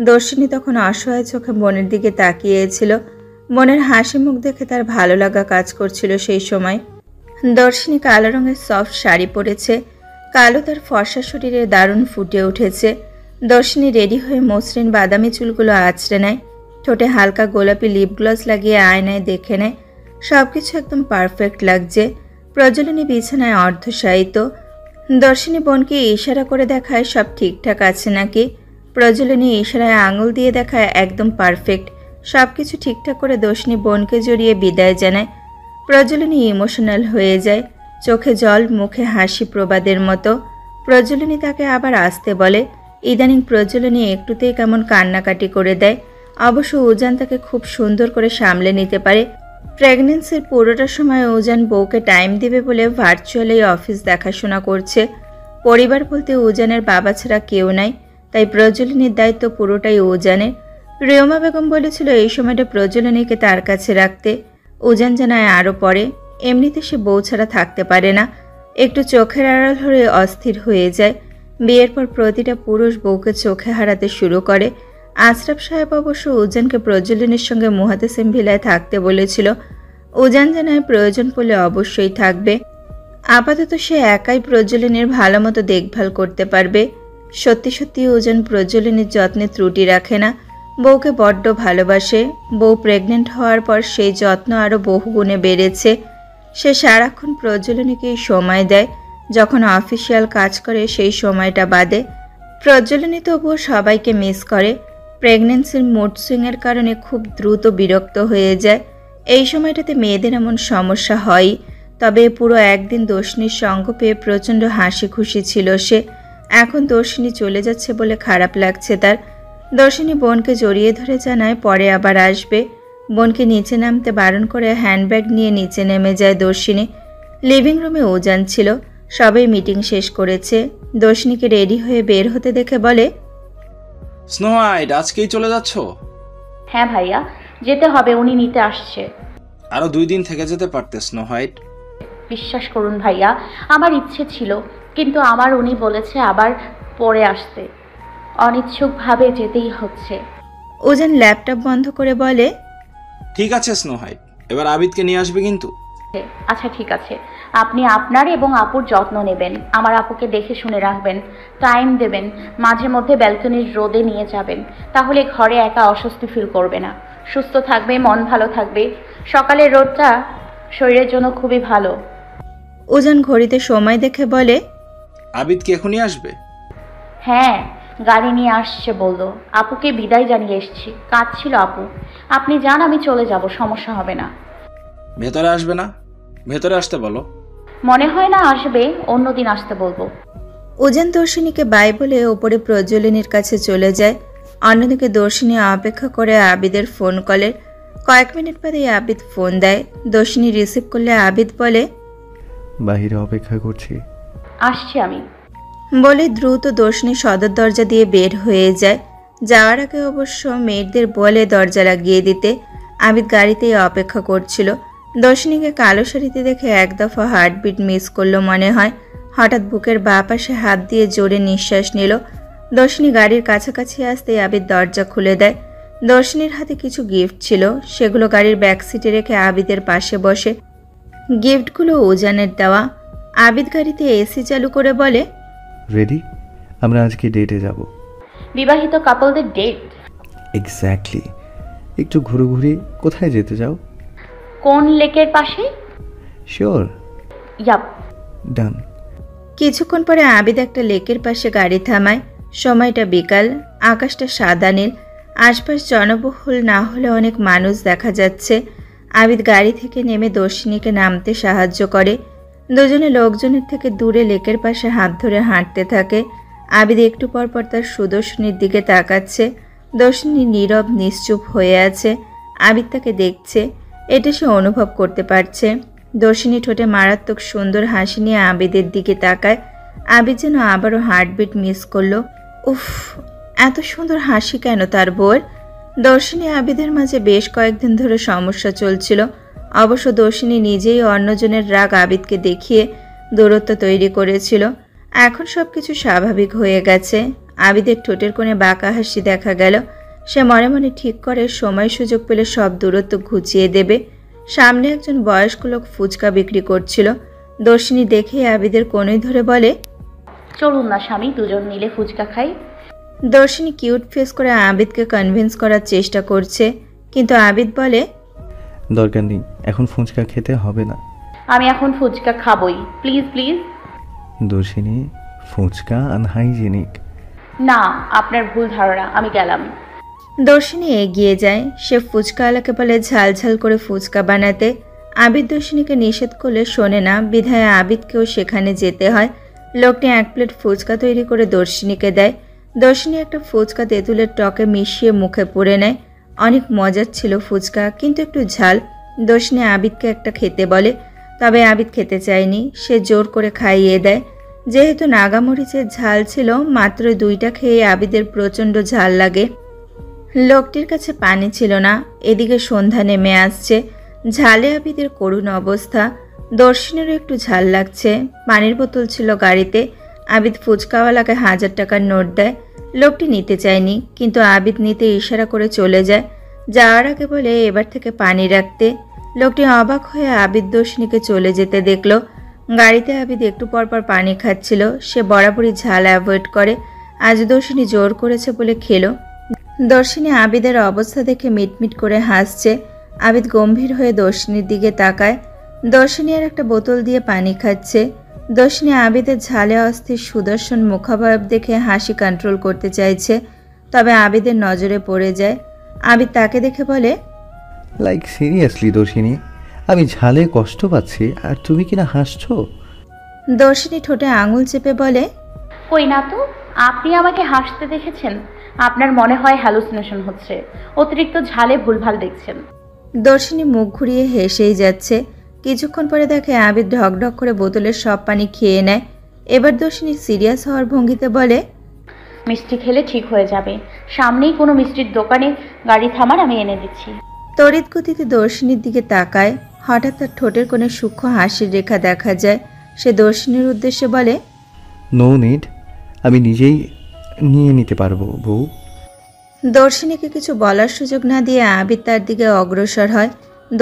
Speaker 2: দর্শিনী তখন অসহায় চোখে বোনের দিকে তাকিয়েছিল। বোনের হাসি মুখ দেখে তার ভালো লাগা কাজ করছিল সেই সময়। দর্শিনী কালো রঙের সফট শাড়ি পরেছে, কালো তার ফর্সা শরীরে দারুণ ফুটে উঠেছে। দর্শিনী রেডি হয়ে মসৃণ বাদামি চুলগুলো আঁচড়ে নেয়, ঠোঁটে হালকা গোলাপি লিপ গ্লস লাগিয়ে আয়নায় দেখে নেয়। সবকিছু একদম পারফেক্ট লাগছে। প্রজ্বলিনী বিছানায় অর্ধশায়িত। দর্শিনী বোনকে ইশারা করে দেখায় সব ঠিকঠাক আছে নাকি। প্রজ্বলিনী ইশারায় আঙুল দিয়ে দেখায় একদম পারফেক্ট। সবকিছু ঠিকঠাক করে দর্শিনী বোনকে জড়িয়ে বিদায় জানায়। প্রজ্বলিনী ইমোশনাল হয়ে যায়, চোখে জল, মুখে হাসি প্রবাদের মতো। প্রজ্বলিনী তাকে আবার আসতে বলে। ইদানিং প্রজ্বলিনী একটুতেই কেমন কান্নাকাটি করে দেয়। অবশ্য উজান তাকে খুব সুন্দর করে সামলে নিতে পারে। প্রেগনেন্সির পুরোটা সময় উজান বউকে টাইম দেবে বলে ভার্চুয়ালি অফিস দেখাশোনা করছে। পরিবার বলতে উজানের বাবা ছাড়া কেউ নাই, তাই প্রজ্বলিনীর দায়িত্ব পুরোটাই উজানের। রিয়মা বেগম বলেছিল এই সময়টা প্রজ্বলিনীকে তার কাছে রাখতে। উজান জানায় আরও পরে, এমনিতে সে বউ ছাড়া থাকতে পারে না। একটু চোখের আড়াল হয়ে অস্থির হয়ে যায়। বিয়ের পর প্রতিটা পুরুষ বউকে চোখে হারাতে শুরু করে। আশরাফ সাহেব অবশ্য উজানকে প্রজ্বলিনীর সঙ্গে মুহাতেসিম ভিলায় থাকতে বলেছিল। উজান জানায় প্রয়োজন পড়লে অবশ্যই থাকবে। আপাতত সে একাই প্রজ্বলিনীর ভালো মতো দেখভাল করতে পারবে। সত্যি সত্যি উজান প্রজ্বলিনীর যত্নে ত্রুটি রাখে না। বউকে বড্ড ভালোবাসে। বউ প্রেগনেন্ট হওয়ার পর সেই যত্ন আরও বহুগুণে বেড়েছে। সে সারাক্ষণ প্রজ্বলিনীকেই সময় দেয়। যখন অফিসিয়াল কাজ করে সেই সময়টা বাদে। প্রজ্বলিনী তবুও সবাইকে মিস করে। প্রেগনেন্সির মুড সুইংয়ের কারণে খুব দ্রুত বিরক্ত হয়ে যায়। এই সময়টাতে মেয়েদের এমন সমস্যা হয়। তবে পুরো একদিন দর্শিনীর সঙ্গ পেয়ে প্রচণ্ড হাসি খুশি ছিল সে। এখন দর্শিনী চলে যাচ্ছে বলে খারাপ লাগছে তার। দর্শিনী বোনকে জড়িয়ে ধরে জানায় পরে আবার আসবে। বোনকে নিচে নামতে বারণ করে হ্যান্ডব্যাগ নিয়ে নিচে নেমে যায় দর্শিনী। লিভিং রুমে উজান ছিল। সবাই মিটিং শেষ করেছে। দর্শিনীকে রেডি হয়ে বের হতে দেখে বলে,
Speaker 7: স্নো হোয়াইট, আজকেই চলে যাচ্ছ?
Speaker 5: হ্যাঁ ভাইয়া, যেতে হবে, উনি নিতে আসছে।
Speaker 7: আরো 2 দিন থেকে যেতে পারতে স্নো হোয়াইট।
Speaker 5: বিশ্বাস করুন ভাইয়া, আমার ইচ্ছে ছিল, কিন্তু আমার উনি বলেছে আবার পরে আসতে। অনিচ্ছুকভাবে যেতেই হচ্ছে।
Speaker 2: উজান ল্যাপটপ বন্ধ করে বলে,
Speaker 7: ঠিক আছে স্নো হোয়াইট, এবার আবিদকে নিয়ে আসবে কিন্তু।
Speaker 5: আচ্ছা ঠিক আছে, আপনি আপনার এবং আপুর যত্ন নেবেন। আমার আপুকে দেখে শুনে রাখবেন, টাইম দেবেন, মাঝে মধ্যে ব্যালকনির রোদে নিয়ে যাবেন, তাহলে ঘরে একা অস্বস্তি ফিল করবে না। সুস্থ থাকবে, মন ভালো থাকবে। সকালের রোদটা শরীরের জন্য খুবই ভালো।
Speaker 2: উজান ঘড়িতে সময় দেখে বলে,
Speaker 7: আবিদ কি এখনই আসবে?
Speaker 5: হ্যাঁ, গাড়ি নিয়ে আসছে বললো। আপুকে বিদায় জানিয়ে এসছি, কাজ ছিল আপু। আপনি যান, আমি চলে যাব, সমস্যা হবে না।
Speaker 7: ভেতরে আসবে না? ভেতরে আসতে বলো।
Speaker 5: মনে হয় না আসবে, অন্যদিন আসতে বলবো।
Speaker 2: উজান দর্শিনীকে বাই বলে ওপরে প্রজ্বলিনীর কাছে চলে যায়। অন্যদিকে দর্শিনী অপেক্ষা করে আবিদের ফোন কলের। কয়েক মিনিট বাদে আবিদ ফোন দেয়। দর্শিনী রিসিভ করলে আবিদ বলে,
Speaker 4: বাহিরে অপেক্ষা করছি।
Speaker 5: আসছি আমি
Speaker 2: বলে দ্রুত দর্শিনী সদর দরজা দিয়ে বের হয়ে যায়। যাওয়ার আগে অবশ্য মেয়েদের বলে দরজা লাগিয়ে দিতে। আবিদ গাড়িতেই অপেক্ষা করছিল। দর্শিনীকে কালো শাড়িতে দেখে এক দফা হার্টবিট মিস করলো মনে হয়। হঠাৎ বুকের বাঁ পাশে হাত দিয়ে জোরে নিঃশ্বাস নিল। দর্শিনী গাড়ির কাছাকাছি আসতেই আবিদ দরজা খুলে দেয়। দর্শিনীর হাতে কিছু গিফট ছিল, সেগুলো গাড়ির ব্যাক সিটে রেখে আবিদের পাশে বসে। গিফটগুলো উজানের দেওয়া। আবিদ গাড়িতে এসি চালু করে বলে,
Speaker 4: রেডি? আমরা আজকে ডেটে যাব।
Speaker 5: বিবাহিত কাপলদের ডেট?
Speaker 4: এক্স্যাক্টলি। একটু ঘুরোঘুরি। কোথায় যেতে চাও?
Speaker 5: কোন লেকের পাশে?
Speaker 4: শিওর।
Speaker 5: ইয়াপ।
Speaker 4: ডান।
Speaker 2: কিছুক্ষণ পরে আবিদ একটা লেকের পাশে গাড়ি থামায়। সময়টা বিকাল, আকাশটা সাদা নীল, আশপাশ জনবহুল না হলে অনেক মানুষ দেখা যাচ্ছে। আবিদ গাড়ি থেকে নেমে দর্শিনীকে নামতে সাহায্য করে। দুজনে লোকজনের থেকে দূরে লেকের পাশে হাত ধরে হাঁটতে থাকে। আবিদ একটু পর পর তার সুদর্শনীর দিকে তাকাচ্ছে। দর্শিনী নীরব নিশ্চুপ হয়ে আছে। আবিদ তাকে দেখছে, এটা সে অনুভব করতে পারছে। দর্শিনী ঠোঁটে মারাত্মক সুন্দর হাসি নিয়ে আবিদের দিকে তাকায়। আবিদ যেন আবারও হার্টবিট মিস করলো। উফ, এত সুন্দর হাসি কেন তার বউয়ের? দর্শিনী আবিদের মাঝে বেশ কয়েকদিন ধরে সমস্যা চলছিল। অবশ্য দর্শিনী নিজেই অন্যজনের রাগ আবিদকে দেখিয়ে দূরত্ব তৈরি করেছিল। এখন সবকিছু স্বাভাবিক হয়ে গেছে। আবিদের ঠোঁটের কোণে বাঁকা হাসি দেখা গেল। সে মনে মনে ঠিক করে সময় সুযোগ পেলে সব দূরত্ব ঘুচিয়ে দেবে। সামনে একজন বয়স্ক লোক ফুচকা বিক্রি করছিল। দর্শিনী দেখে আবিদের কোণে ধরে বলে,
Speaker 5: চলুন না স্বামী, দুজন মিলে ফুচকা খাই।
Speaker 2: দর্শিনী কিউট ফেস করে আবিদকে কনভিন্স করার চেষ্টা করছে, কিন্তু আবিদ বলে,
Speaker 4: দরকার নেই, এখন ফুচকা খেতে হবে না।
Speaker 5: আমি এখন ফুচকা খাবই, please please.
Speaker 4: Darshini, fuchka unhygienic.
Speaker 5: না, আপনার ভুল ধারণা, আমি গেলাম।
Speaker 2: দর্শিনী এগিয়ে যায়। সে ফুচকাওয়ালাকে বলে ঝাল ঝাল করে ফুচকা বানাতে। আবিদ দর্শিনীকে নিষেধ করলে শোনে না, বিধায় আবিদকেও সেখানে যেতে হয়। লোকটি 1 প্লেট ফুচকা তৈরি করে দর্শিনীকে দেয়। দর্শিনী একটা ফুচকা তেঁতুলের টকে মিশিয়ে মুখে পুরে নেয়। অনেক মজার ছিল ফুচকা, কিন্তু একটু ঝাল। দর্শিনী আবিদকে একটা খেতে বলে, তবে আবিদ খেতে চায়নি। সে জোর করে খাইয়ে দেয়। যেহেতু নাগামরিচের ঝাল ছিল, মাত্র 2টা খেয়ে আবিদের প্রচণ্ড ঝাল লাগে। লোকটির কাছে পানি ছিল না। এদিকে সন্ধ্যা নেমে আসছে। ঝালে আবিদের করুণ অবস্থা। দর্শিনীরও একটু ঝাল লাগছে। পানির বোতল ছিল গাড়িতে। আবিদ ফুচকাওয়ালাকে 1000 টাকার নোট দেয়। লোকটি নিতে চায়নি, কিন্তু আবিদ নিতে ইশারা করে চলে যায়। যাওয়ার আগে বলে এবার থেকে পানি রাখতে। লোকটি অবাক হয়ে আবিদ দর্শিনীকে চলে যেতে দেখল। গাড়িতে আবিদ একটু পরপর পানি খাচ্ছিল। সে বরাবরই ঝাল অ্যাভয়েড করে। আজ দর্শিনী জোর করেছে বলে খেলো। দর্শিনী আবিদের অবস্থা দেখে মিটমিট করে হাসছে। আবিদ গম্ভীর হয়ে দর্শিনীর দিকে তাকায়। দর্শিনী আর একটা বোতল দিয়ে পানি খাচ্ছে। দর্শিনী আবিদের ঝালে অস্থির সুদর্শন মুখাবয়ব দেখে হাসি কন্ট্রোল করতে চাইছে, তবে আবিদের নজরে পড়ে যায়। আবিদ তাকে দেখে বলে,
Speaker 4: লাইক সিরিয়াসলি দর্শিনী, আমি ঝালে কষ্ট পাচ্ছি আর তুমি কিনা হাসছো?
Speaker 2: দর্শিনী ঠোঁটে আঙুল চেপে বলে,
Speaker 5: কই না তো, আপনি আমাকে হাসতে দেখেছেন? আপনার মনে হয় হ্যালুসিনেশন হচ্ছে, অতিরিক্ত ঝালে ভুলভাল দেখছেন।
Speaker 2: দর্শিনী মুখ ঘুরিয়ে হেসেই যাচ্ছে। কিছুক্ষণ পরে দেখে আবিদ ঢকঢক করে বোতলের সব পানি খেয়ে নেয়। এবার দর্শিনী সিরিয়াস হওয়ার ভঙ্গিতে বলে,
Speaker 5: মিষ্টি খেলে ঠিক হয়ে যাবে, সামনেই কোনো মিষ্টির দোকানে গাড়ি থামান, আমি এনে দিচ্ছি।
Speaker 2: তড়িৎ গতিতে দর্শিনীর দিকে তাকায়। হঠাৎ তার ঠোঁটের কোণে সূক্ষ্ম হাসির রেখা দেখা যায়। সে দর্শিনীর উদ্দেশ্যে বলে,
Speaker 4: নো নিড, আমি নিজেই নিয়ে নিতে পারবো বউ।
Speaker 2: দর্শিনীকে কিছু বলার সুযোগ না দিয়ে আবিদ তার দিকে অগ্রসর হয়।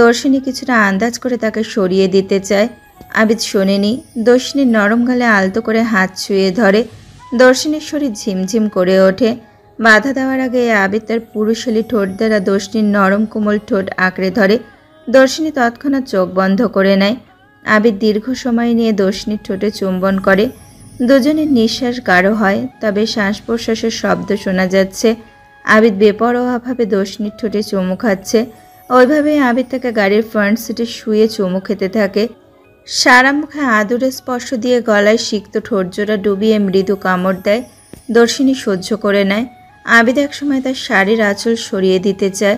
Speaker 2: দর্শিনী কিছুটা আন্দাজ করে তাকে সরিয়ে দিতে চায়। আবিদ শোনেনি। দর্শিনীর নরম গালে আলতো করে হাত ছুঁয়ে ধরে। দর্শিনীর শরীর ঝিমঝিম করে ওঠে। বাধা দেওয়ার আগে আবিদ তার পুরুষালী ঠোঁট দ্বারা দর্শিনীর নরম কোমল ঠোঁট আঁকড়ে ধরে। দর্শিনী তৎক্ষণাৎ চোখ বন্ধ করে নেয়। আবিদ দীর্ঘ সময় নিয়ে দর্শিনীর ঠোঁটে চুম্বন করে। দুজনের নিঃশ্বাস গাঢ় হয়, তবে শ্বাস প্রশ্বাসের শব্দ শোনা যাচ্ছে। আবিদ বেপরোয়াভাবে দর্শিনীর ঠোঁটে চুমু খাচ্ছে। ওইভাবেই আবিদ তাকে গাড়ির ফ্রন্ট সিটে শুয়ে চুমু খেতে থাকে। সারা মুখে আদুরে স্পর্শ দিয়ে গলায় সিক্ত ঠোঁটজোড়া ডুবিয়ে মৃদু কামড় দেয়। দর্শিনী সহ্য করে নেয়। আবিদ একসময় তার শাড়ির আঁচল সরিয়ে দিতে চায়।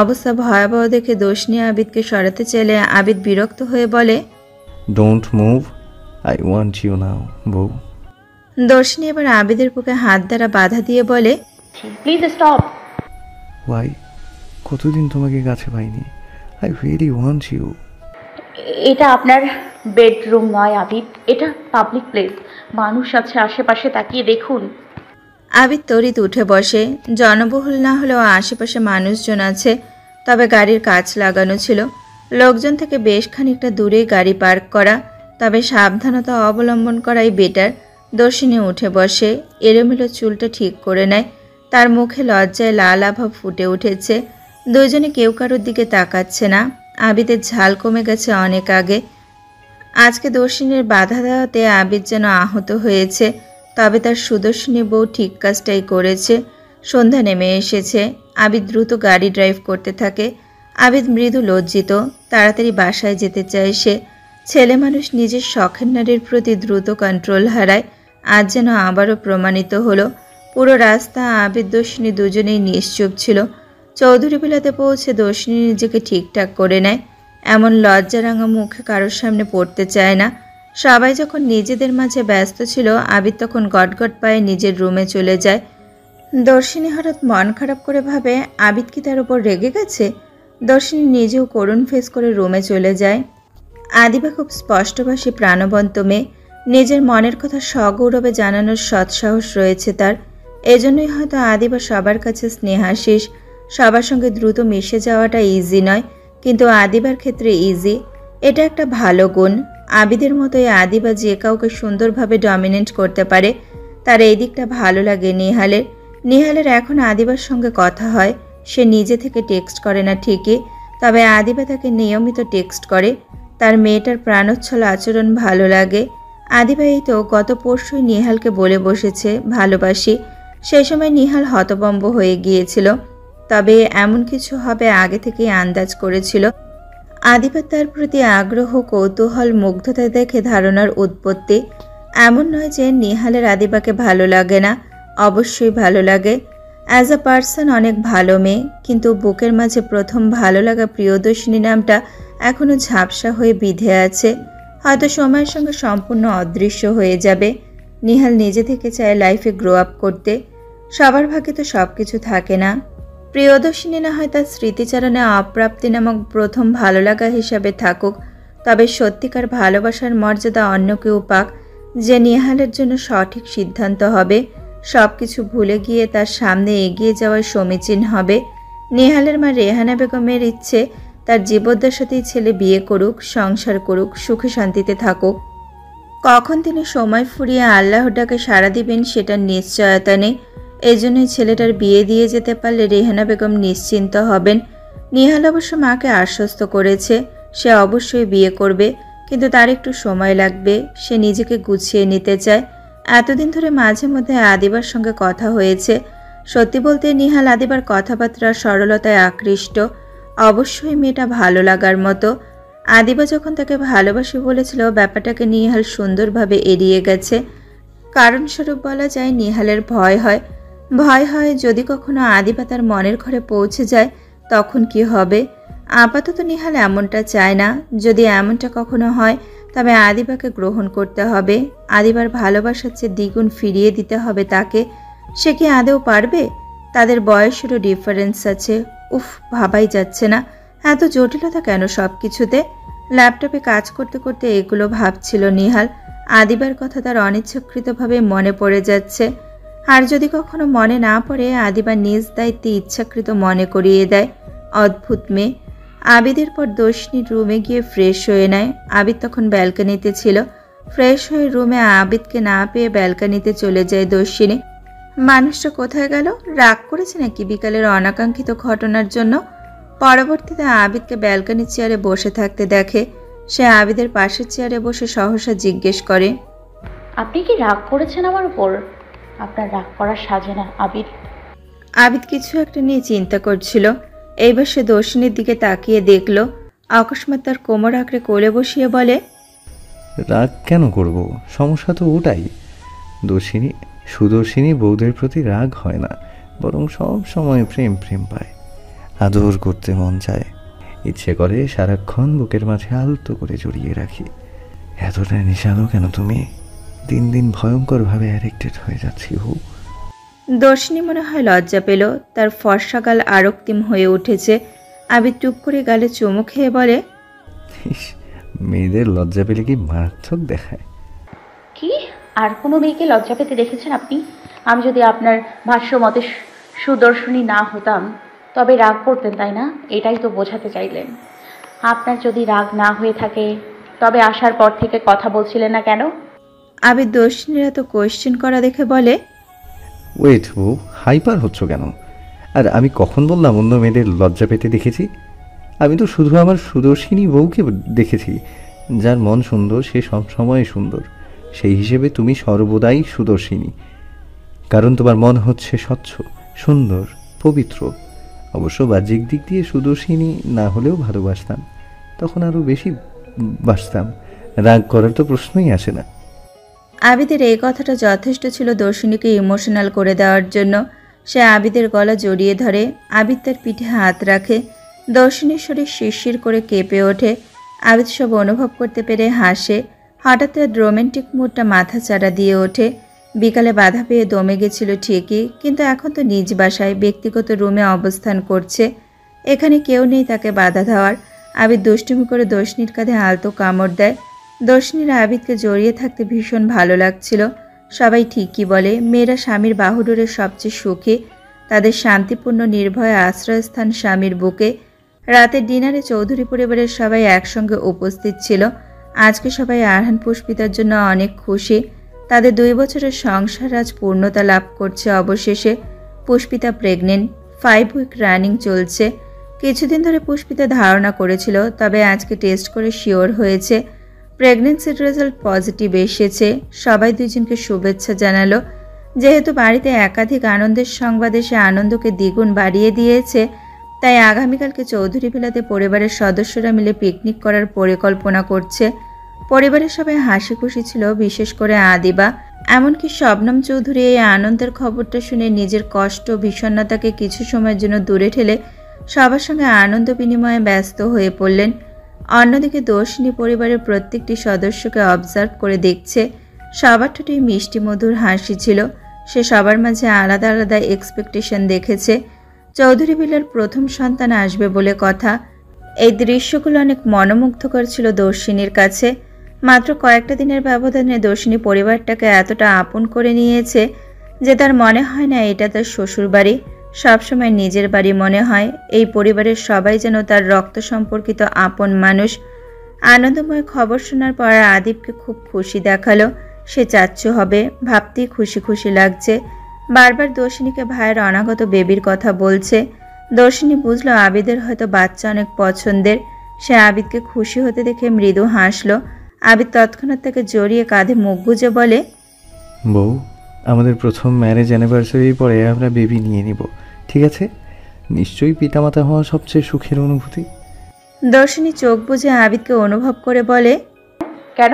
Speaker 2: অবস্থা ভয়াবহ দেখে দর্শিনী আবিদকে সরাতে চাইলে আবিদ বিরক্ত হয়ে বলে,
Speaker 4: don't move, I want you now বউ।
Speaker 2: দর্শিনী এবার আবিদের বুকে হাত দ্বারা বাধা দিয়ে বলে,
Speaker 5: প্লিজ স্টপ।
Speaker 4: ওয়াই? কতদিন তোমাকে কাছে পাইনি। I really want you.
Speaker 5: এটা আপনার বেডরুম নয় আবিদ, এটা পাবলিক প্লেস, মানুষ আছে আশেপাশে, তাকিয়ে দেখুন।
Speaker 2: আবিদ তড়িৎ উঠে বসে। জনবহুল না হলেও আশেপাশে মানুষজন আছে, তবে গাড়ির কাঁচ লাগানো ছিল। লোকজন থেকে বেশ খানিকটা দূরেই গাড়ি পার্ক করা, তবে সাবধানতা অবলম্বন করাই বেটার। দর্শিনী উঠে বসে, এলোমেলো চুলটা ঠিক করে নেয়। তার মুখে লজ্জায় লাল আভা ফুটে উঠেছে। দুজনে কেউ কারোর দিকে তাকাচ্ছে না। আবিদের ঝাল কমে গেছে অনেক আগে। আজকে দর্শিনীর বাধা দেওয়াতে আবিদ যেন আহত হয়েছে, তবে তার সুদর্শিনী বউ ঠিক কাজটাই করেছে। সন্ধ্যা নেমে এসেছে। আবিদ দ্রুত গাড়ি ড্রাইভ করতে থাকে। আবিদ মৃদু লজ্জিত, তাড়াতাড়ি বাসায় যেতে চায় সে। ছেলে মানুষ নিজের শখের নারীর প্রতি দ্রুত কন্ট্রোল হারায়, আজ যেন আবারও প্রমাণিত হলো। পুরো রাস্তা আবিদ দর্শিনী দুজনেই নিশ্চুপ ছিল। চৌধুরী বিলাতে পৌঁছে দর্শিনী নিজেকে ঠিকঠাক করে নেয়। এমন লজ্জারাঙা মুখে কারোর সামনে পড়তে চায় না। সবাই যখন নিজেদের মাঝে ব্যস্ত ছিল, আবিদ তখন গটগট পায়ে নিজের রুমে চলে যায়। দর্শিনী হঠাৎ মন খারাপ করে ভাবে, আবিদ কি তার উপর রেগে গেছে? দর্শিনী নিজেও করুণ ফেস করে রুমে চলে যায়। আদিবা খুব স্পষ্টভাষী, প্রাণবন্ত মেয়ে। নিজের মনের কথা সগৌরবে জানানোর সৎসাহস রয়েছে তার। এজন্যই হয়তো আদিবা সবার কাছে স্নেহাশিস। সবার সঙ্গে দ্রুত মিশে যাওয়াটা ইজি নয়, কিন্তু আদিবার ক্ষেত্রে ইজি। এটা একটা ভালো গুণ। আবিদের মতোই আদিবা যে কাউকে সুন্দরভাবে ডমিনেট করতে পারে। তার এই দিকটা ভালো লাগে নিহালের এখন আদিবার সঙ্গে কথা হয়। সে নিজে থেকে টেক্সট করে না ঠিকই, তবে আদিবা তাকে নিয়মিত টেক্সট করে। তার মেয়েটার প্রাণোচ্ছল আচরণ ভালো লাগে। আদিবা এই তো গত পরশুই নিহালকে বলে বসেছে ভালোবাসি। সেই সময় নিহাল হতভম্ব হয়ে গিয়েছিল, তবে এমন কিছু হবে আগে থেকেই আন্দাজ করেছিল। আদিবার তার প্রতি আগ্রহ, কৌতূহল, মুগ্ধতা দেখে ধারণার উৎপত্তি। এমন নয় যে নিহালের আদিবাকে ভালো লাগে না, অবশ্যই ভালো লাগে। অ্যাজ আ পার্সন অনেক ভালো মেয়ে, কিন্তু বুকের মাঝে প্রথম ভালো লাগা প্রিয়দর্শিনী নামটা এখনও ঝাপসা হয়ে বিঁধে আছে। হয়তো সময়ের সঙ্গে সম্পূর্ণ অদৃশ্য হয়ে যাবে। নিহাল নিজে থেকে চায় লাইফে গ্রো আপ করতে। সবার ভাগ্যে তো সব কিছু থাকে না। প্রিয়দর্শিনী না হয় তার স্মৃতিচারণে অপ্রাপ্তি নামক প্রথম ভালো লাগা হিসাবে থাকুক, তবে সত্যিকার ভালোবাসার মর্যাদা অন্য কেউ পাক, যে নিহালের জন্য সঠিক সিদ্ধান্ত হবে। সব কিছু ভুলে গিয়ে তার সামনে এগিয়ে যাওয়ার সমীচীন হবে। নিহালের মা রেহানা বেগমের ইচ্ছে তার জীবদ্দশাতেই ছেলে বিয়ে করুক, সংসার করুক, সুখে শান্তিতে থাকুক। কখন তিনি সময় ফুরিয়ে আল্লাহর ডাকে সাড়া দিবেন সেটার নিশ্চয়তা নেই। এজন্যই ছেলেটার বিয়ে দিয়ে যেতে পারলে রেহানা বেগম নিশ্চিন্ত হবেন। নিহাল অবশ্য মাকে আশ্বস্ত করেছে সে অবশ্যই বিয়ে করবে, কিন্তু তার একটু সময় লাগবে। সে নিজেকে গুছিয়ে নিতে চায়। এতদিন ধরে মাঝে মধ্যে আদিবার সঙ্গে কথা হয়েছে। সত্যি বলতে নিহাল আদিবার কথাবার্তা সরলতায় আকৃষ্ট। অবশ্যই মেয়েটা ভালো লাগার মতো। আদিবা যখন তাকে ভালোবাসি বলেছিল, ব্যাপারটাকে নিহাল সুন্দরভাবে এড়িয়ে গেছে। কারণস্বরূপ বলা যায় নিহালের ভয় হয় যদি কখনো আদিবা তার মনের ঘরে পৌঁছে যায় তখন কি হবে। আপাতত নিহাল এমনটা চায় না। যদি এমনটা কখনো হয় তবে আদিবাকে গ্রহণ করতে হবে। আদিবার ভালোবাসার চেয়ে দ্বিগুণ ফিরিয়ে দিতে হবে তাকে। সে কি আদেও পারবে? তাদের বয়সেরও ডিফারেন্স আছে। উফ, ভাবাই যাচ্ছে না এত জটিলতা কেন সব কিছুতে। ল্যাপটপে কাজ করতে করতে এগুলো ভাবছিল নিহাল। আদিবার কথা তার অনিচ্ছাকৃতভাবে মনে পড়ে যাচ্ছে। আর যদি কখনো মনে না পড়ে, আদিবা নিজ দায়িত্বে ইচ্ছাকৃত মনে করিয়ে দেয়। অদ্ভুত মেয়ে। আবিদের পর দর্শিনী রুমে গিয়ে ফ্রেশ হয়ে নেয়। আবিদ তখন ব্যালকানিতে ছিল। ফ্রেশ হয়ে রুমে আবিদকে না পেয়ে ব্যালকানিতে চলে যায় দর্শিনী। মানুষটা কোথায় গেল? রাগ করেছে নাকি বিকালের অনাকাঙ্ক্ষিত ঘটনার জন্য? পরবর্তীতে আবিদকে ব্যালকানির চেয়ারে বসে থাকতে দেখে। সে আবিদের পাশের চেয়ারে বসে সহসা জিজ্ঞেস করে,
Speaker 5: আপনি কি রাগ করেছেন আমার উপর? আপনার রাগ করার সাজে না আবিদ।
Speaker 2: আবিদ কিছু একটা নিয়ে চিন্তা করছিল। এইবার সে দর্শিনীর দিকে তাকিয়ে দেখল। অকস্মাৎ তার কোমর আঁকড়ে কোলে বসিয়ে বলে,
Speaker 4: রাগ কেন করব? সমস্যা তো ওটাই। সুদর্শিনী বৌদের প্রতি রাগ হয় না, বরং সব সময় প্রেম পায়। আদর করতে মন চায়, ইচ্ছে করে সারাক্ষণ বুকের মাঝে আলতো করে জড়িয়ে রাখি। এতটা নিশালো কেন তুমি? দিন দিন ভয়ঙ্করভাবে অ্যাডিক্টেড হয়ে যাচ্ছি।
Speaker 2: দর্শিনী মনে হয় লজ্জা পেল। তার ফর্সা গাল আরক্তিম হয়ে উঠেছে। আবিদ টুক করে গালে চুমু খেয়ে বলে,
Speaker 4: মেয়েদের লজ্জা পেলে কি মারাত্মক দেখায়?
Speaker 5: কি আর কোনো মেয়েকে লজ্জা পেতে দেখেছেন আপনি? আমি যদি আপনার ভাষ্য মতে সুদর্শনী না হতাম তবে রাগ করতেন, তাই না? এটাই তো বোঝাতে চাইলেন। আপনার যদি রাগ না হয়ে থাকে তবে আসার পর থেকে কথা বলছিলেন না কেন?
Speaker 2: আবিদ দর্শিনীর এত কোয়েশ্চেন করা দেখে বলে,
Speaker 4: ওয়েট বউ, হাইপার হচ্ছ কেন? আর আমি কখন বললাম অন্য মেয়েদের লজ্জা পেতে দেখেছি? আমি তো শুধু আমার সুদর্শিনী বউকে দেখেছি। যার মন সুন্দর সে সবসময় সুন্দর। সেই হিসেবে তুমি সর্বদাই সুদর্শিনী, কারণ তোমার মন হচ্ছে স্বচ্ছ, সুন্দর, পবিত্র। অবশ্য বাহ্যিক দিক দিয়ে সুদর্শিনী না হলেও ভালোবাসতাম, তখন আরও বেশি বাসতাম। রাগ করার তো প্রশ্নই আসে না।
Speaker 2: আবিদের এই কথাটা যথেষ্ট ছিল দর্শিনীকে ইমোশনাল করে দেওয়ার জন্য। সে আবিদের গলা জড়িয়ে ধরে, আবিদ তার পিঠে হাত রাখে। দর্শিনীর শরীর শিরশির করে কেঁপে ওঠে। আবিদ সব অনুভব করতে পেরে হাসে। হঠাৎ তার রোম্যান্টিক মুডটা মাথা চাড়া দিয়ে ওঠে। বিকালে বাধা পেয়ে দমে গেছিল ঠিকই, কিন্তু এখন তো নিজ বাসায় ব্যক্তিগত রুমে অবস্থান করছে। এখানে কেউ নেই তাকে বাধা দেওয়ার। আবিদ দুষ্টুমি করে দর্শিনীর কাঁধে আলতো কামড় দেয়। দর্শিনীর আবিদকে জড়িয়ে থাকতে ভীষণ ভালো লাগছিল। সবাই ঠিকই বলে, মেয়েরা স্বামীর বাহুডোরে সবচেয়ে সুখী। তাদের শান্তিপূর্ণ নির্ভয় আশ্রয়স্থান স্বামীর বুকে। রাতের ডিনারে চৌধুরী পরিবারের সবাই একসঙ্গে উপস্থিত ছিল। আজকে সবাই আরহান পুষ্পিতার জন্য অনেক খুশি। তাদের 2 বছরের সংসার আজ পূর্ণতা লাভ করছে অবশেষে। পুষ্পিতা প্রেগনেন্ট, 5 উইক রানিং চলছে। কিছুদিন ধরে পুষ্পিতা ধারণা করেছিল, তবে আজকে টেস্ট করে শিওর হয়েছে। প্রেগনেন্সির রেজাল্ট পজিটিভ এসেছে। সবাই দুজনকে শুভেচ্ছা জানালো। যেহেতু বাড়িতে একাধিক আনন্দের সংবাদ এসে আনন্দকে দ্বিগুণ বাড়িয়ে দিয়েছে, তাই আগামীকালকে চৌধুরী ভিলাতে পরিবারের সদস্যরা মিলে পিকনিক করার পরিকল্পনা করছে। পরিবারের সবাই হাসি খুশি ছিল, বিশেষ করে আদিবা। এমনকি শবনম চৌধুরী এই আনন্দের খবরটা শুনে নিজের কষ্ট বিষণ্ণতাকে কিছু সময়ের জন্য দূরে ঠেলে সবার সঙ্গে আনন্দ বিনিময়ে ব্যস্ত হয়ে পড়লেন। অন্যদিকে দর্শিনী পরিবারের প্রত্যেকটি সদস্যকে অবজার্ভ করে দেখছে। সবার ঠোঁটেই মিষ্টি মধুর হাসি ছিল। সে সবার মাঝে আলাদা আলাদা এক্সপেকটেশন দেখেছে। চৌধুরী ভিলার প্রথম সন্তান আসবে বলে কথা। এই দৃশ্যগুলো অনেক মনোমুগ্ধকর ছিল দর্শিনীর কাছে। মাত্র কয়েকটা দিনের ব্যবধানে দর্শিনী পরিবারটাকে এতটা আপন করে নিয়েছে যে তার মনে হয় না এটা তার শ্বশুর বাড়ি। সবসময় নিজের বাড়ি মনে হয়। এই পরিবারের সবাই যেন তার রক্ত সম্পর্কিত আপন মানুষ। আনন্দময় খবর শোনার পর আদিবকে খুব খুশি দেখালো। সে চাচ্চু হবে, ভাবতেই খুশি খুশি লাগছে। বারবার দর্শিনীকে ভাইয়ের অনাগত বেবির কথা বলছে। দর্শিনী বুঝলো আবিদের হয়তো বাচ্চা অনেক পছন্দের। সে আবিদকে খুশি হতে দেখে মৃদু হাসলো। আবিদ তৎক্ষণাৎ তাকে জড়িয়ে কাঁধে মুখ গুজে বলে,
Speaker 4: বউ, আমাদের প্রথম ম্যারেজ অ্যানিভার্সারির পরে আমরা বেবি নিয়ে নিব, ঠিক আছে? নিশ্চয়ই পিতামাতা হওয়া সবচেয়ে সুখের অনুভূতি।
Speaker 2: দর্শিনী চোখ বুজে আবিদকে অনুভব করে বলে,
Speaker 5: কেন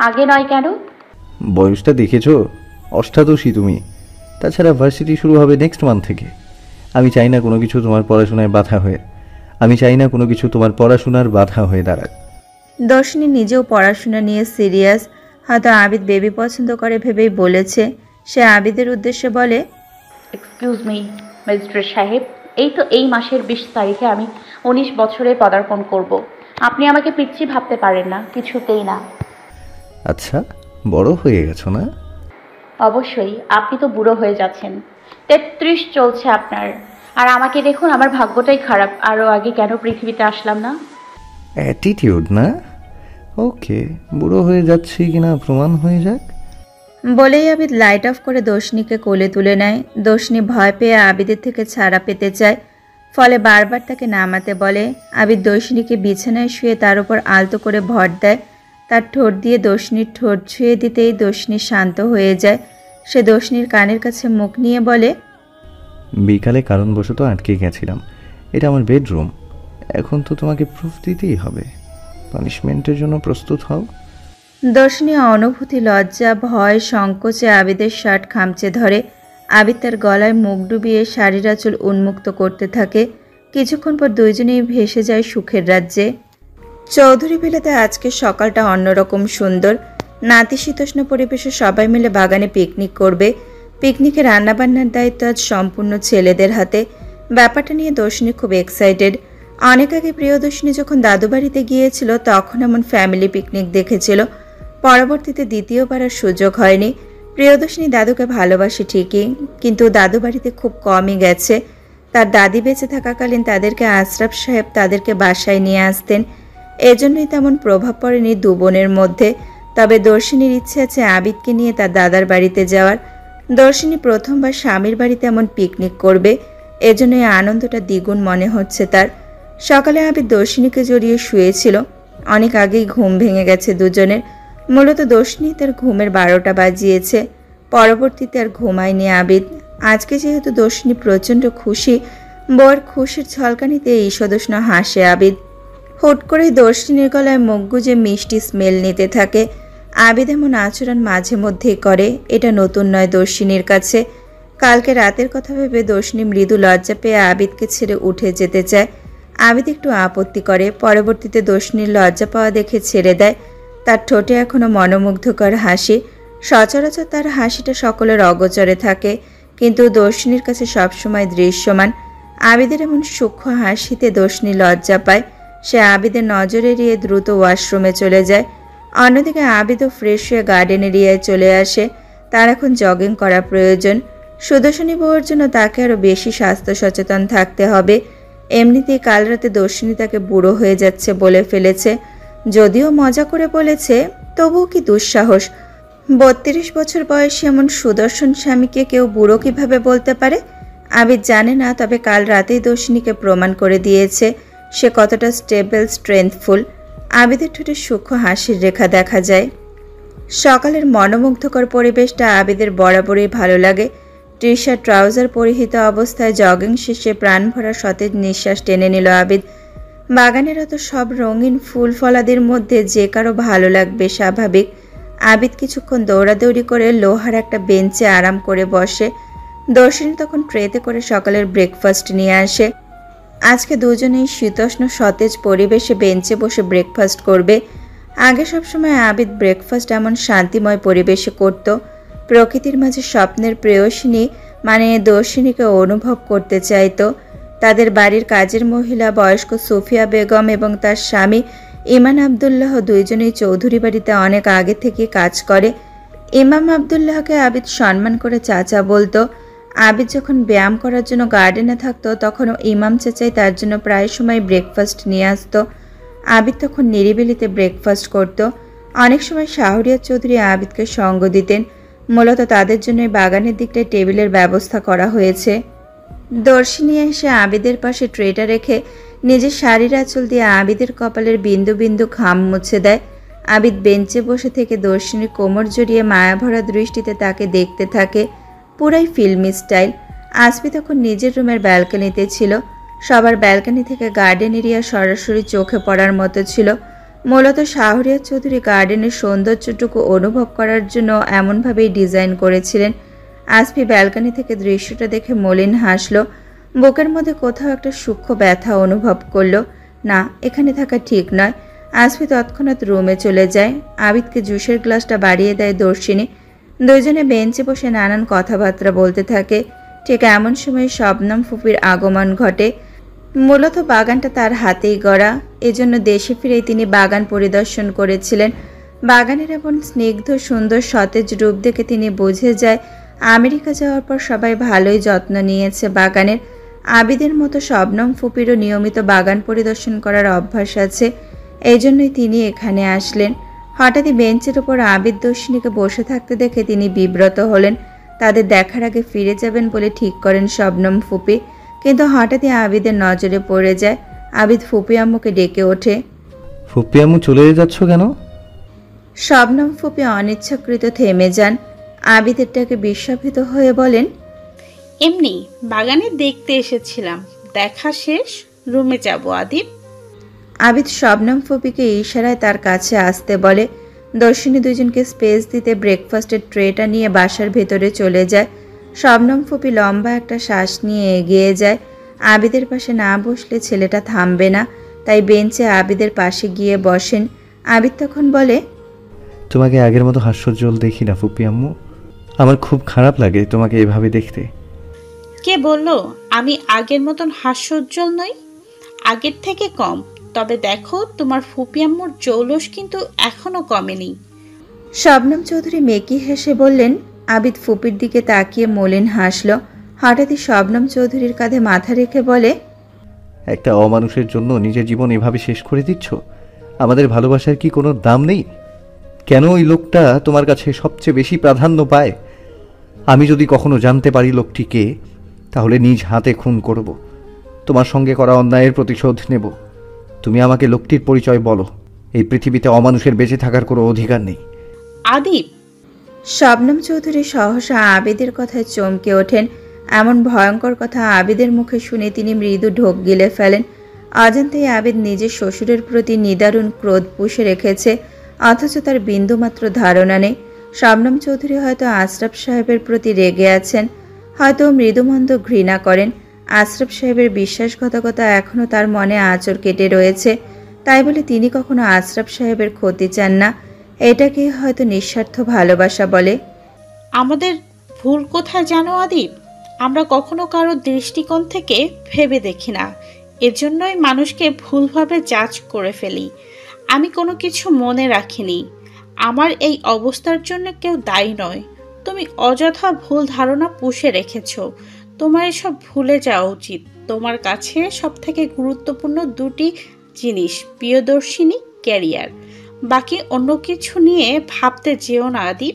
Speaker 5: আগে নয় কেন?
Speaker 4: বয়সটা দেখেছো? অষ্টাদশী তুমি। তাছাড়া ভার্সিটি শুরু হবে নেক্সট মান্থ থেকে। আমি চাই না কোনো কিছু তোমার পড়াশোনায় বাধা হয়ে দাঁড়াক।
Speaker 2: দর্শিনী নিজেও পড়াশোনা নিয়ে সিরিয়াস। হয়তো আবিদ বেবি পছন্দ করে ভেবেই বলেছে। সে আবিদের উদ্দেশ্যে বলে,
Speaker 5: এক্সকিউজ মি ম্যাজিস্ট্রেট সাহেব, এই মাসের 20 তারিখে আমি 19 বছরে পদার্পণ করব। আপনি আমাকে পিচ্ছি ভাবতে পারেন না, কিছুতেই না।
Speaker 4: আচ্ছা, বড় হয়ে গেছো না?
Speaker 5: অবশ্যই, আপনি তো বুড়ো হয়ে যাচ্ছেন। 33 চলছে আপনার। আর আমাকে দেখুন, আমার ভাগ্যটাই খারাপ। আরও আগে কেন পৃথিবীতে আসলাম না?
Speaker 4: অ্যাটিটিউড না? ওকে, বুড়ো হয়ে যাচ্ছি কিনা প্রমাণ হয়ে যাক।
Speaker 2: বলেই আবিদ লাইট অফ করে দর্শিনীকে কোলে তুলে নেয়। দর্শিনী ভয় পেয়ে আবিদের থেকে ছাড়া পেতে চায়, ফলে বারবার তাকে নামাতে বলে। আবিদ দর্শিনীকে বিছানায় শুয়ে তার উপর আলতো করে ভর দেয়। তার ঠোঁট দিয়ে দর্শিনীর ঠোঁট ছুঁয়ে দিতেই দর্শিনী শান্ত হয়ে যায়। সে দর্শিনীর কানের কাছে মুখ নিয়ে বলে,
Speaker 4: বিকালে কারণবশত আটকে গেছিলাম। এটা আমার বেডরুম। এখন তো তোমাকে প্রুফ দিতেই হবে। পানিশমেন্টের জন্য প্রস্তুত হও।
Speaker 2: দর্শিনী অনুভূতি, লজ্জা, ভয়, সংকোচে আবিদের শার্ট খামচে ধরে। আবিদ তার গলায় মুখ ডুবিয়ে শাড়ির আঁচল উন্মুক্ত করতে থাকে। কিছুক্ষণ পর দুইজনেই ভেসে যায় সুখের রাজ্যে। চৌধুরী ভিলাতে আজকে সকালটা অন্যরকম সুন্দর। নাতিশীতোষ্ণ পরিবেশে সবাই মিলে বাগানে পিকনিক করবে। পিকনিকে রান্নাবান্নার দায়িত্ব আজ সম্পূর্ণ ছেলেদের হাতে। ব্যাপারটা নিয়ে দর্শিনী খুব এক্সাইটেড। অনেক আগে প্রিয়দর্শিনী যখন দাদু বাড়িতে গিয়েছিল তখন এমন ফ্যামিলি পিকনিক দেখেছিল। পরবর্তীতে দ্বিতীয়বার আর সুযোগ হয়নি। প্রিয়দর্শিনী দাদুকে ভালোবাসে ঠিকই, কিন্তু দাদু বাড়িতে খুব কমই গেছে। তার দাদি বেঁচে থাকাকালীন তাদেরকে আশরাফ সাহেব তাদেরকে বাসায় নিয়ে আসতেন, এজন্যই তেমন প্রভাব পড়েনি দু বোনের মধ্যে। তবে দর্শিনীর ইচ্ছে আছে আবিদকে নিয়ে তার দাদার বাড়িতে যাওয়ার। দর্শিনী প্রথমবার স্বামীর বাড়িতে এমন পিকনিক করবে, এজন্যই আনন্দটা দ্বিগুণ মনে হচ্ছে তার। সকালে আবিদ দর্শিনীকে জড়িয়ে শুয়েছিল। অনেক আগেই ঘুম ভেঙে গেছে দুজনের। মূলত দর্শিনী তার ঘুমের 12টা বাজিয়েছে। পরবর্তীতে আর ঘুমায়নি আবিদ। আজকে যেহেতু দর্শিনী প্রচণ্ড খুশি, বউয়ের খুশির ঝলকানিতে ঈষদুষ্ণ হাসে আবিদ। হুট করেই দর্শিনীর গলায় মুখ গুজে মিষ্টি স্মেল নিতে থাকে। আবিদ এমন আচরণ মাঝে মধ্যেই করে, এটা নতুন নয় দর্শিনীর কাছে। কালকে রাতের কথা ভেবে দর্শিনী মৃদু লজ্জা পেয়ে আবিদকে ছেড়ে উঠে যেতে চায়। আবিদ একটু আপত্তি করে, পরবর্তীতে দর্শিনীর লজ্জা পাওয়া দেখে ছেড়ে দেয়। তার ঠোঁটে এখনো মনোমুগ্ধকর হাসি। সচরাচর তার হাসিটা সকলের অগোচরে থাকে, কিন্তু দর্শিনীর কাছে সবসময় দৃশ্যমান। আবিদের এমন সূক্ষ্ম হাসিতে দর্শিনী লজ্জা পায়। সে আবিদের নজর এড়িয়ে দ্রুত ওয়াশরুমে চলে যায়। অন্যদিকে আবিদও ফ্রেশ হয়ে গার্ডেন এরিয়ায় চলে আসে। তার এখন জগিং করা প্রয়োজন। সুদর্শনী বউয়ের জন্য তাকে আরও বেশি স্বাস্থ্য সচেতন থাকতে হবে। এমনিতেই কাল রাতে দর্শিনী তাকে বুড়ো হয়ে যাচ্ছে বলে ফেলেছে। যদিও মজা করে বলেছে, তবুও কি দুঃসাহস। 32 বছর বয়সী এমন সুদর্শন স্বামীকে কেউ বুড়ো কিভাবে বলতে পারে? আবিদ জানে না, তবে কাল রাতেই দর্শিনীকে প্রমাণ করে দিয়েছে সে কতটা স্টেবল, স্ট্রেংথফুল। আবিদের ঠোঁটে সূক্ষ্ম হাসির রেখা দেখা যায়। সকালের মনোমুগ্ধকর পরিবেশটা আবিদের বরাবরই ভালো লাগে। টি শার্ট ট্রাউজার পরিহিত অবস্থায় জগিং শেষে প্রাণ ভরা সতেজ নিঃশ্বাস টেনে নিল আবিদ। বাগানের অত সব রঙিন ফুল ফলাদির মধ্যে যে কারো ভালো লাগবে স্বাভাবিক। আবিদ কিছুক্ষণ দৌড়াদৌড়ি করে লোহার একটা বেঞ্চে আরাম করে বসে। দর্শিনী তখন ট্রেতে করে সকালের ব্রেকফাস্ট নিয়ে আসে। আজকে দুজনেই শীতোষ্ণ সতেজ পরিবেশে বেঞ্চে বসে ব্রেকফাস্ট করবে। আগে সবসময় আবিদ ব্রেকফাস্ট এমন শান্তিময় পরিবেশে করত। প্রকৃতির মাঝে স্বপ্নের প্রেয়সিনী মানে দর্শিনীকে অনুভব করতে চাইতো। তাদের বাড়ির কাজের মহিলা বয়স্ক সুফিয়া বেগম এবং তার স্বামী ইমান আবদুল্লাহ দুইজনেই চৌধুরী বাড়িতে অনেক আগে থেকে কাজ করে। ইমাম আবদুল্লাহকে আবিদ সম্মান করে চাচা বলতো। আবিদ যখন ব্যায়াম করার জন্য গার্ডেনে থাকতো, তখনও ইমাম চাচাই তার জন্য প্রায় সময় ব্রেকফাস্ট নিয়ে আসতো। আবিদ তখন নিরিবিলিতে ব্রেকফাস্ট করত। অনেক সময় শাহরিয়ার চৌধুরী আবিদকে সঙ্গ দিতেন। মূলত তাদের জন্যই বাগানের দিকটায় টেবিলের ব্যবস্থা করা হয়েছে। দর্শিনী এসে আবিদের পাশে ট্রেটা রেখে নিজের শাড়ির আঁচল দিয়ে আবিদের কপালের বিন্দু বিন্দু ঘাম মুছে দেয়। আবিদ বেঞ্চে বসে থেকে দর্শিনীর কোমর জড়িয়ে মায়াভরা দৃষ্টিতে তাকে দেখতে থাকে। পুরাই ফিল্মি স্টাইল। আসবি তখন নিজের রুমের ব্যালকনিতে ছিল। সবার ব্যালকনি থেকে গার্ডেন এরিয়া সরাসরি চোখে পড়ার মতো ছিল। মূলত শাহরিয়ার চৌধুরী গার্ডেনের সৌন্দর্যটুকু অনুভব করার জন্য এমনভাবেই ডিজাইন করেছিলেন। আসবি ব্যালকনি থেকে দৃশ্যটা দেখে মলিন হাসল। বুকের মধ্যে কোথাও একটা সূক্ষ্ম ব্যথা অনুভব করলো। না, এখানে থাকা ঠিক নয়। আসবি তৎক্ষণাৎ রুমে চলে যায়। আবিদকে জুসের গ্লাসটা বাড়িয়ে দেয় দর্শিনী। দুজনে বেঞ্চে বসে নানান কথাবার্তা বলতে থাকে। ঠিক এমন সময় শবনম ফুপির আগমন ঘটে। মূলত বাগানটা তার হাতেই গড়া, এজন্য দেশে ফিরেই তিনি বাগান পরিদর্শন করেছিলেন। বাগানের এমন স্নিগ্ধ সুন্দর সতেজ রূপ দেখে তিনি বুঝে যায় আমেরিকা যাওয়ার পর সবাই ভালোই যত্ন নিয়েছে বাগানের। আবিদের মতো শবনম ফুপিরও নিয়মিত বাগান পরিদর্শন করার অভ্যাস আছে, এই জন্যই তিনি এখানে আসলেন। হঠাৎই বেঞ্চের ওপর আবিদ দর্শিনীকে বসে থাকতে দেখে তিনি বিব্রত হলেন। তাদের দেখার আগে ফিরে যাবেন বলে ঠিক করেন শবনম ফুপি, কিন্তু হঠাৎই আবিদের নজরে পড়ে যায়। আবিদ ফুপি আম্মুকে ডেকে ওঠে।
Speaker 4: ফুপি আম্মু চলে যাচ্ছ কেন?
Speaker 2: শবনম ফুপি অনিচ্ছাকৃত থেমে যান। আবিদেরটাকে বিস্মিত হয়ে বলেন,
Speaker 9: এমনি বাগানে দেখতে এসেছিলাম, দেখা শেষ রুমে যাব আদিব।
Speaker 2: আবিদ শবনম ফুপিকে ইশারায় তার কাছে আসতে বলে। দর্শিনী দুজনকে স্পেস দিতে ব্রেকফাস্টের ট্রেটা নিয়ে বাসার ভেতরে চলে যায়। শবনম ফুপি লম্বা একটা শ্বাস নিয়ে এগিয়ে যায়। আবিদের পাশে না বসলে ছেলেটা থামবে না, তাই বেঞ্চে আবিদের পাশে গিয়ে বসেন। আবিদ তখন বলে,
Speaker 4: তোমাকে আগের মতো হাস্যোজ্জ্বল দেখি না ফুপি আম্মু, আমার খুব খারাপ লাগে তোমাকে এভাবে দেখতে।
Speaker 9: কে বললো আমি আগের মতন হাস্যোজ্জ্বল নই? আগের থেকে কম, তবে দেখো তোমার ফুপি আম্মুর জৌলস কিন্তু এখনো কমেনি।
Speaker 2: শবনম চৌধুরী মেকি হেসে বললেন, আবিদ ফুপির দিকে তাকিয়ে মলিন হাসল। হঠাৎই শবনম চৌধুরীর কাঁধে মাথা রেখে বলে,
Speaker 4: একটা অমানুষের জন্য নিজের জীবন এভাবে শেষ করে দিচ্ছ? আমাদের ভালোবাসার কি কোনো দাম নেই? কেন ওই লোকটা তোমার কাছে সবচেয়ে বেশি প্রাধান্য পায়? আমি যদি কখনো জানতে পারি লোকটি কে, তাহলে নিজ হাতে খুন করব। তোমার সঙ্গে করা অন্যায়ের প্রতিশোধ নেব। তুমি আমাকে লোকটির পরিচয় বলো। এই পৃথিবীতে অমানুষের বেঁচে থাকার কোনো অধিকার নেই।
Speaker 9: আদিব,
Speaker 2: শবনম চৌধুরী সহসা আবিদের কথায় চমকে ওঠেন। এমন ভয়ঙ্কর কথা আবিদের মুখে শুনে তিনি মৃদু ঢোক গিলে ফেলেন। অজান্তেই আবিদ নিজের শ্বশুরের প্রতি নিদারুণ ক্রোধ পুষে রেখেছে, অথচ তার বিন্দুমাত্র ধারণা নেই শবনম চৌধুরী হয়তো আশরাফ সাহেবের প্রতি রেগে আছেন, হয়তো মৃদুমন্দ ঘৃণা করেন। আশরাফ সাহেবের বিশ্বাসঘাতকতা এখনও তার মনে আঁচড় কেটে রয়েছে, তাই বলে তিনি কখনো আশরাফ সাহেবের ক্ষতি চান না। এটাকে হয়তো নিঃস্বার্থ ভালোবাসা বলে।
Speaker 9: আমাদের ভুল কোথায় জানো আদিব? আমরা কখনো কারো দৃষ্টিকোণ থেকে ভেবে দেখি না, এজন্যই মানুষকে ভুলভাবে জাজ করে ফেলি। আমি কোনো কিছু মনে রাখিনি। আমার এই অবস্থার জন্য কেউ দায়ী নয়। তুমি অযথা ভুল ধারণা পুষে রেখেছ। তোমার এসব ভুলে যাওয়া উচিত। তোমার কাছে সবথেকে গুরুত্বপূর্ণ দুটি জিনিস, প্রিয়দর্শিনী, ক্যারিয়ার। বাকি অন্য কিছু নিয়ে ভাবতে যেও না আদিব।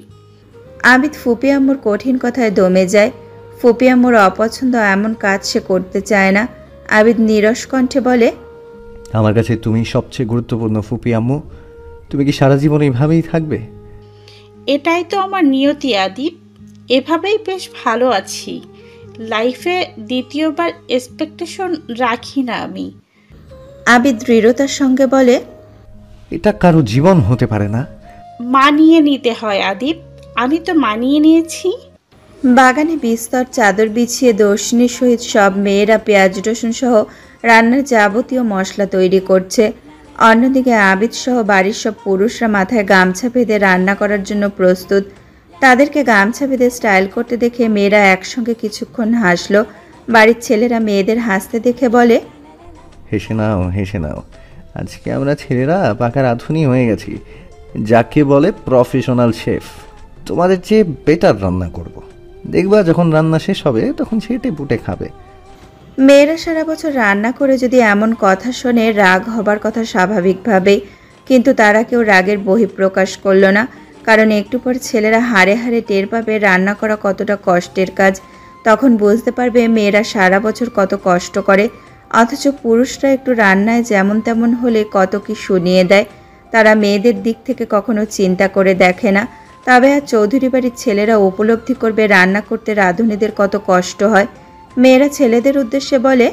Speaker 2: আবিদ ফুপি আম্মুর কঠিন কথায় দমে যায়। ফুপি আম্মুর অপছন্দ এমন কাজ সে করতে চায় না। আবিদ নীরস কণ্ঠে বলে,
Speaker 4: আমার কাছে তুমি সবচেয়ে গুরুত্বপূর্ণ ফুপি আম্মু। তুমি কি সারা জীবন এইভাবেই থাকবে?
Speaker 9: এটাই তো আমার নিয়তি আদিব। এভাবেই বেশ ভালো আছি। লাইফে দ্বিতীয়বার এক্সপেকটেশন রাখি না আমি।
Speaker 2: আবিদ দৃঢ়তার সঙ্গে বলে,
Speaker 4: এটা কারো জীবন হতে পারে না।
Speaker 9: মানিয়ে নিতে হয় আদিব। আমি তো মানিয়ে নিয়েছি।
Speaker 2: বাগানে বিস্তর চাদর বিছিয়ে দর্শনীর সহিত সব মেয়েরা পেঁয়াজ রসুন সহ রান্নার যাবতীয় মশলা তৈরি করছে। অন্যদিকে আবিদ সহ বাড়ির সব পুরুষরা মাথায় গামছা বেঁধে রান্না করার জন্য প্রস্তুত। তাদেরকে গামছা বেঁধে স্টাইল করতে দেখে মেয়েরা একসঙ্গে কিছুক্ষণ হাসলো। বাড়ির ছেলেরা মেয়েদের হাসতে দেখে বলে,
Speaker 4: হেসে নাও, হেসে নাও। আজকে আমরা ছেলেরা পাকা রাঁধুনি হয়ে গেছি, যাকে বলে প্রফেশনাল শেফ। তোমাদের চেয়ে বেটার রান্না করব। দেখবা যখন রান্না শেষ হবে তখন সেটে বুটে খাবে।
Speaker 2: মেয়েরা সারা বছর রান্না করে যদি এমন কথা শোনে রাগ হবার কথা স্বাভাবিকভাবেই, কিন্তু তারা কেউ রাগের বহিঃপ্রকাশ করল না, কারণ একটু পর ছেলেরা হাড়ে হাড়ে টের পাবে রান্না করা কতটা কষ্টের কাজ। তখন বুঝতে পারবে মেয়েরা সারা বছর কত কষ্ট করে, অথচ পুরুষরা একটু রান্নায় যেমন তেমন হলে কত কি শুনিয়ে দেয়। তারা মেয়েদের দিক থেকে কখনো চিন্তা করে দেখে না। তবে আর চৌধুরী বাড়ির ছেলেরা উপলব্ধি করবে রান্না করতে রাঁধুনিদের কত কষ্ট হয়। মেয়েরা ছেলেদের উদ্দেশ্যে বলে,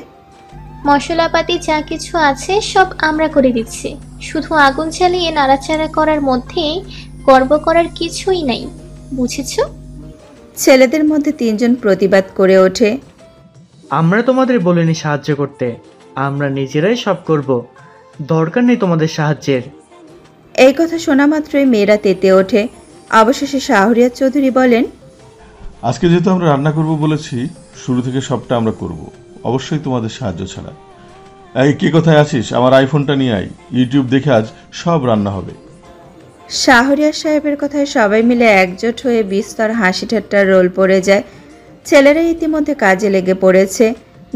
Speaker 10: মশলাপাতি যা কিছু আছে সব আমরা করে দিচ্ছি, শুধু আগুন জ্বালিয়ে নাড়াচাড়া করার মধ্যেই গর্ব করার কিছুই নাই, বুঝেছ?
Speaker 2: ছেলেদের মধ্যে তিনজন প্রতিবাদ করে ওঠে,
Speaker 11: আমরা তোমাদের বলিনি সাহায্য করতে, আমরা নিজেরাই সব করব, দরকার নেই তোমাদের সাহায্যের।
Speaker 2: এই কথা শোনা মাত্রই মেয়েরা তেতে ওঠে। অবশেষে শাহরিয়ার চৌধুরী বলেন,
Speaker 12: আজকে যেহেতু আমরা রান্না করব বলেছি, শুরু থেকে সবটা আমরা করব, অবশ্যই তোমাদের সাহায্য ছাড়া। এই কে কোথায় আছিস? আমার আইফোনটা নিয়ে আয়, ইউটিউব দেখে আজ সব রান্না হবে।
Speaker 2: শাহরিয়ার সাহেবের কথায় সবাই মিলে একজোট হয়ে বিস্তর হাসি ঠাট্টার রোল পড়ে যায়। ছেলেরা ইতিমধ্যে কাজে লেগে পড়েছে।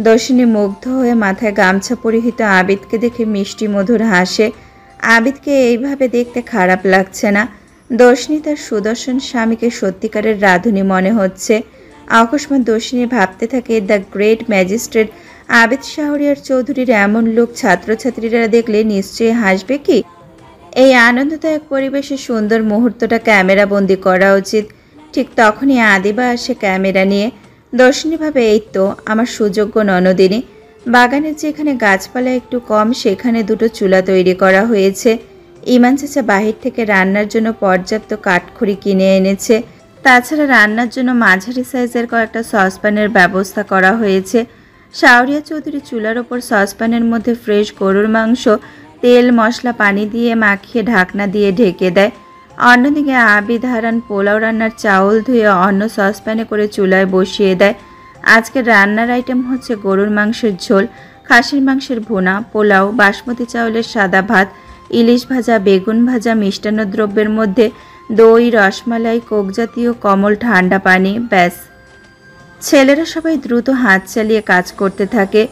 Speaker 2: দর্শিনী মুগ্ধ হয়ে মাথায় গামছা পরিহিত আবিদকে দেখে মিষ্টি মধুর হাসে। আবিদকে এইভাবে দেখতে খারাপ লাগছে না। দর্শিনী তার সুদর্শন স্বামীকে সত্যিকারের রাঁধুনি মনে হচ্ছে। অকস্মাৎ দর্শিনী ভাবতে থাকে, the great magistrate Abid Shahriar চৌধুরীর এমন লোক ছাত্রছাত্রীরা দেখলে নিশ্চয়ই হাসবে কি? এই আনন্দদায়ক পরিবেশে সুন্দর মুহূর্তটা ক্যামেরাবন্দি করা উচিত। ঠিক তখনই আদিবা আসে ক্যামেরা নিয়ে। দর্শিনী ভাবে, এই তো আমার সুযোগ্য ননদিনী। বাগানের যেখানে গাছপালা একটু কম সেখানে দুটো চুলা তৈরি করা হয়েছে। ইমান চাচা বাহির থেকে রান্নার জন্য পর্যাপ্ত কাঠখড়ি কিনে এনেছে। তাছাড়া রান্নার জন্য মাঝারি সাইজের কয়েকটা সসপ্যানের ব্যবস্থা করা হয়েছে। শাহরিয়া চৌধুরী চুলার ওপর সসপ্যানের মধ্যে ফ্রেশ গরুর মাংস তেল মশলা পানি দিয়ে মাখিয়ে ঢাকনা দিয়ে ঢেকে দেয়। অন্যদিকে আবিদ হারান পোলাও রান্নার চাউল ধুয়ে অন্য সসপ্যানে করে চুলায় বসিয়ে দেয়। আজকের রান্নার আইটেম হচ্ছে গরুর মাংসের ঝোল, খাসির মাংসের ভুনা, পোলাও, বাসমতি চাউলের সাদা ভাত, ইলিশ ভাজা, বেগুন ভাজা, মিষ্টান্ন দ্রব্যের মধ্যে দই, রসমালাই, কোক জাতীয় কমল ঠান্ডা পানি, ব্যাস। ছেলেরা সবাই দ্রুত হাত চালিয়ে কাজ করতে থাকে।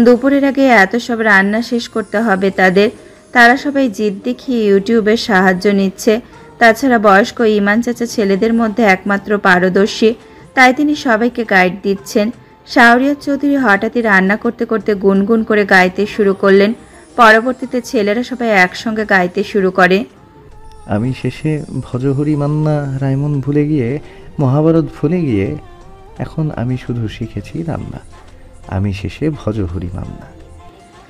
Speaker 2: দুপুরের আগে এত সব রান্না শেষ করতে হবে তাদের। তারা সবাই জিদ দেখিয়ে ইউটিউবের সাহায্য নিচ্ছে। তাছাড়া বয়স্ক ইমান চাচা ছেলেদের মধ্যে একমাত্র পারদর্শী, তাই তিনি সবাইকে গাইড দিচ্ছেন। শাহরিয়ার চৌধুরী হঠাৎই রান্না করতে করতে গুনগুন করে গাইতে শুরু করলেন। পরবর্তীতে ছেলেরা সবাই একসঙ্গে গাইতে শুরু করে।
Speaker 4: আমি শেষে ভজহরি মান্না রায়মন ভুলে গিয়ে, মহাভারত ভুলে গিয়ে, এখন আমি শুধু শিখেছি রান্না। আমি শেষে ভজহরি মান্না।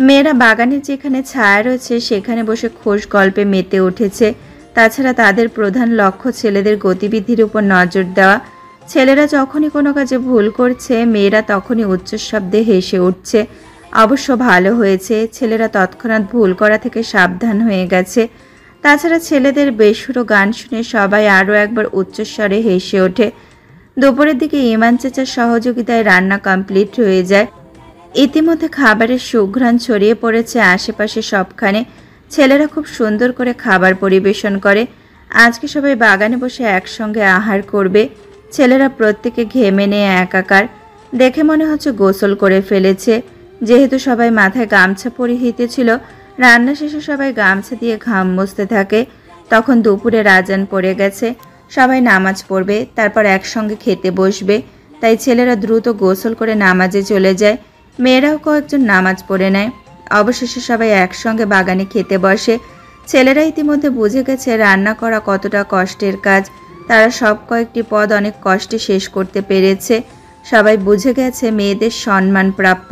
Speaker 2: মেয়েরা বাগানের যেখানে ছায়া রয়েছে সেখানে বসে খোশ গল্পে মেতে উঠেছে। তাছাড়া তাদের প্রধান লক্ষ্য ছেলেদের গতিবিধির উপর নজর দেওয়া। ছেলেরা যখনই কোনো কাজে ভুল করছে মেয়েরা তখনই উচ্চশব্দে হেসে উঠছে। অবশ্য ভালো হয়েছে, ছেলেরা তৎক্ষণাৎ ভুল করা থেকে সাবধান হয়ে গেছে। তাছাড়া ছেলেদের বেসুরো গান শুনে সবাই আরও একবার উচ্চস্বরে হেসে ওঠে। দুপুরের দিকে ইমান চাচার সহযোগিতায় রান্না কমপ্লিট হয়ে যায়। ইতিমধ্যে খাবারের সুঘ্রাণ ছড়িয়ে পড়েছে আশেপাশে সবখানে। ছেলেরা খুব সুন্দর করে খাবার পরিবেশন করে। আজকে সবাই বাগানে বসে একসঙ্গে আহার করবে। ছেলেরা প্রত্যেকে ঘেমে নিয়ে একাকার। দেখে মনে হচ্ছে গোসল করে ফেলেছে। যেহেতু সবাই মাথায় গামছা পরিহিত ছিল, রান্না শেষে সবাই গামছা দিয়ে ঘাম মুছতে থাকে। তখন দুপুরের আজান পড়ে গেছে। সবাই নামাজ পড়বে, তারপর একসঙ্গে খেতে বসবে। তাই ছেলেরা দ্রুত গোসল করে নামাজে চলে যায়। মেয়েরাও কয়েকজন নামাজ পড়ে নেয়। অবশেষে সবাই একসঙ্গে বাগানে খেতে বসে। ছেলেরা ইতিমধ্যে বুঝে গেছে রান্না করা কতটা কষ্টের কাজ। তারা সব কয়েকটি পদ অনেক কষ্টে শেষ করতে পেরেছে। সবাই বুঝে গেছে মেয়েদের সম্মান প্রাপ্য।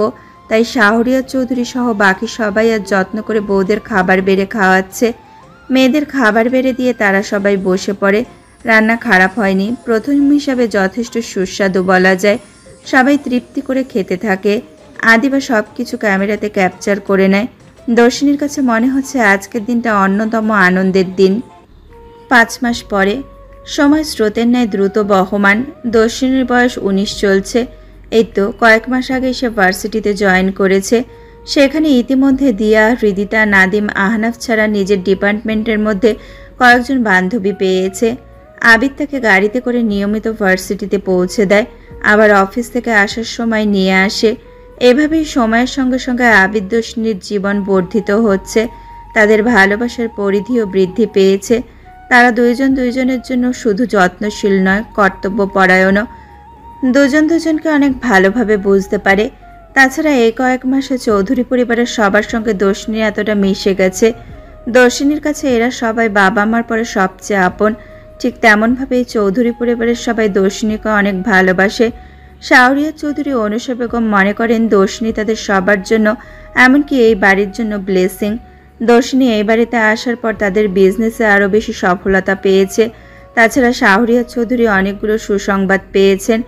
Speaker 2: তাই শাহরিয়ার চৌধুরী সহ বাকি সবাই আর যত্ন করে বউদের খাবার বেড়ে খাওয়াচ্ছে। মেয়েদের খাবার বেড়ে দিয়ে তারা সবাই বসে পড়ে। রান্না খারাপ হয়নি, প্রথম হিসাবে যথেষ্ট সুস্বাদু বলা যায়। সবাই তৃপ্তি করে খেতে থাকে। আদিবা সব কিছু ক্যামেরাতে ক্যাপচার করে নেয়। দর্শিনীর কাছে মনে হচ্ছে আজকের দিনটা অন্যতম আনন্দের দিন। 5 মাস পরে সময় স্রোতের ন্যায় দ্রুত বহমান। দর্শিনীর বয়স 19 চলছে। এই তো কয়েক মাস আগে সে ভার্সিটিতে জয়েন করেছে। সেখানে ইতিমধ্যে দিয়া, হৃদিতা, নাদিম, আহনাফ ছাড়া নিজের ডিপার্টমেন্টের মধ্যে কয়েকজন বান্ধবী পেয়েছে। আবিদ তাকে গাড়িতে করে নিয়মিত ভার্সিটিতে পৌঁছে দেয়, আবার অফিস থেকে আসার সময় নিয়ে আসে। এভাবেই সময়ের সঙ্গে সঙ্গে আবিদ দর্শিনীর জীবন বর্ধিত হচ্ছে। তাদের ভালোবাসার পরিধিও বৃদ্ধি পেয়েছে। তারা দুইজন দুইজনের জন্য শুধু যত্নশীল নয়, কর্তব্যপরায়ণও। দুজন দুজনকে অনেক ভালোভাবে বুঝতে পারে। তাছাড়া এই কয়েক মাসে চৌধুরী পরিবারের সবার সঙ্গে দর্শিনী এতটা মিশে গেছে। দর্শিনীর কাছে এরা সবাই বাবা মার পরে সবচেয়ে আপন। ঠিক তেমনভাবেই চৌধুরী পরিবারের সবাই দর্শিনীকে অনেক ভালোবাসে। শাহরিয়ার চৌধুরী অনুষা বেগম মনে করেন দর্শিনী তাদের সবার জন্য, এমনকি এই বাড়ির জন্য ব্লেসিং। দর্শিনী এই বাড়িতে আসার পর তাদের বিজনেসে আরও বেশি সফলতা পেয়েছে। তাছাড়া শাহরিয়ার চৌধুরী অনেকগুলো সুসংবাদ পেয়েছেন,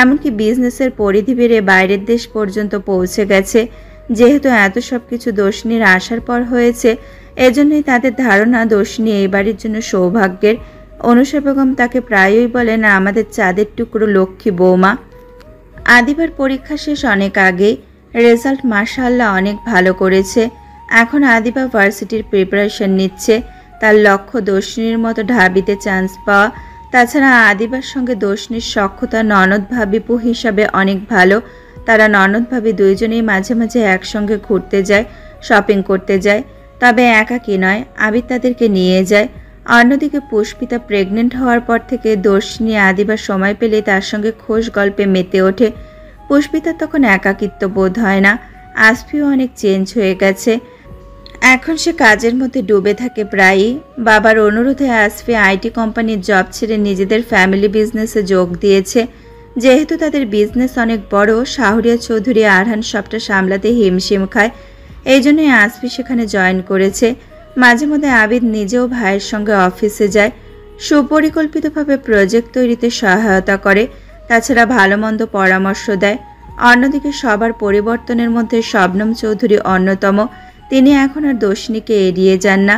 Speaker 2: এমনকি বিজনেসের পরিধি বেড়ে বাইরের দেশ পর্যন্ত পৌঁছে গেছে। যেহেতু এত সব কিছু দর্শিনীর আসার পর হয়েছে, এজন্যই তাদের ধারণা দর্শিনী এই বাড়ির জন্য সৌভাগ্যের। অনুষা বেগম তাকে প্রায়ই বলেন আমাদের চাঁদের টুকরো লক্ষ্মী বৌমা। আদিবার পরীক্ষা শেষ অনেক আগে। রেজাল্ট মাশাআল্লাহ অনেক ভালো করেছে। এখন আদিবা ভার্সিটির প্রিপারেশন নিচ্ছে। তার লক্ষ্য দর্শিনীর মতো ঢাবিতে চান্স পাওয়া। তাছাড়া আদিবার সঙ্গে দর্শিনীর সখ্যতা ননদ ভাবিপু হিসাবে অনেক ভালো। তারা ননদ ভাবি দুইজনেই মাঝে মাঝে একসঙ্গে ঘুরতে যায়, শপিং করতে যায়। তবে একাকী নয়, আবিদ তাদেরকে নিয়ে যায়। অন্যদিকে পুষ্পিতা প্রেগনেন্ট হওয়ার পর থেকে দর্শিনী আদিবার সময় পেলে তার সঙ্গে খোশ গল্পে মেতে ওঠে। পুষ্পিতার তখন একাকিত্ব বোধ হয় না। আসফিও অনেক চেঞ্জ হয়ে গেছে। এখন সে কাজের মধ্যে ডুবে থাকে প্রায়ই। বাবার অনুরোধে আসফি আইটি কোম্পানির জব ছেড়ে নিজেদের ফ্যামিলি বিজনেসে যোগ দিয়েছে। যেহেতু তাদের বিজনেস অনেক বড়, শাহরিয়ার চৌধুরী আরহান সবটা সামলাতে হিমশিম খায়। এই জন্যই আসফি সেখানে জয়েন করেছে। মাঝে মধ্যে আবিদ নিজেও ভাইয়ের সঙ্গে অফিসে যায়, সুপরিকল্পিতভাবে প্রজেক্ট তৈরিতে সহায়তা করে। তাছাড়া ভালো মন্দ পরামর্শ দেয়। অন্যদিকে সবার পরিবর্তনের মধ্যে শবনম চৌধুরী অন্যতম। তিনি এখন আর দর্শিনীকে এড়িয়ে যান না।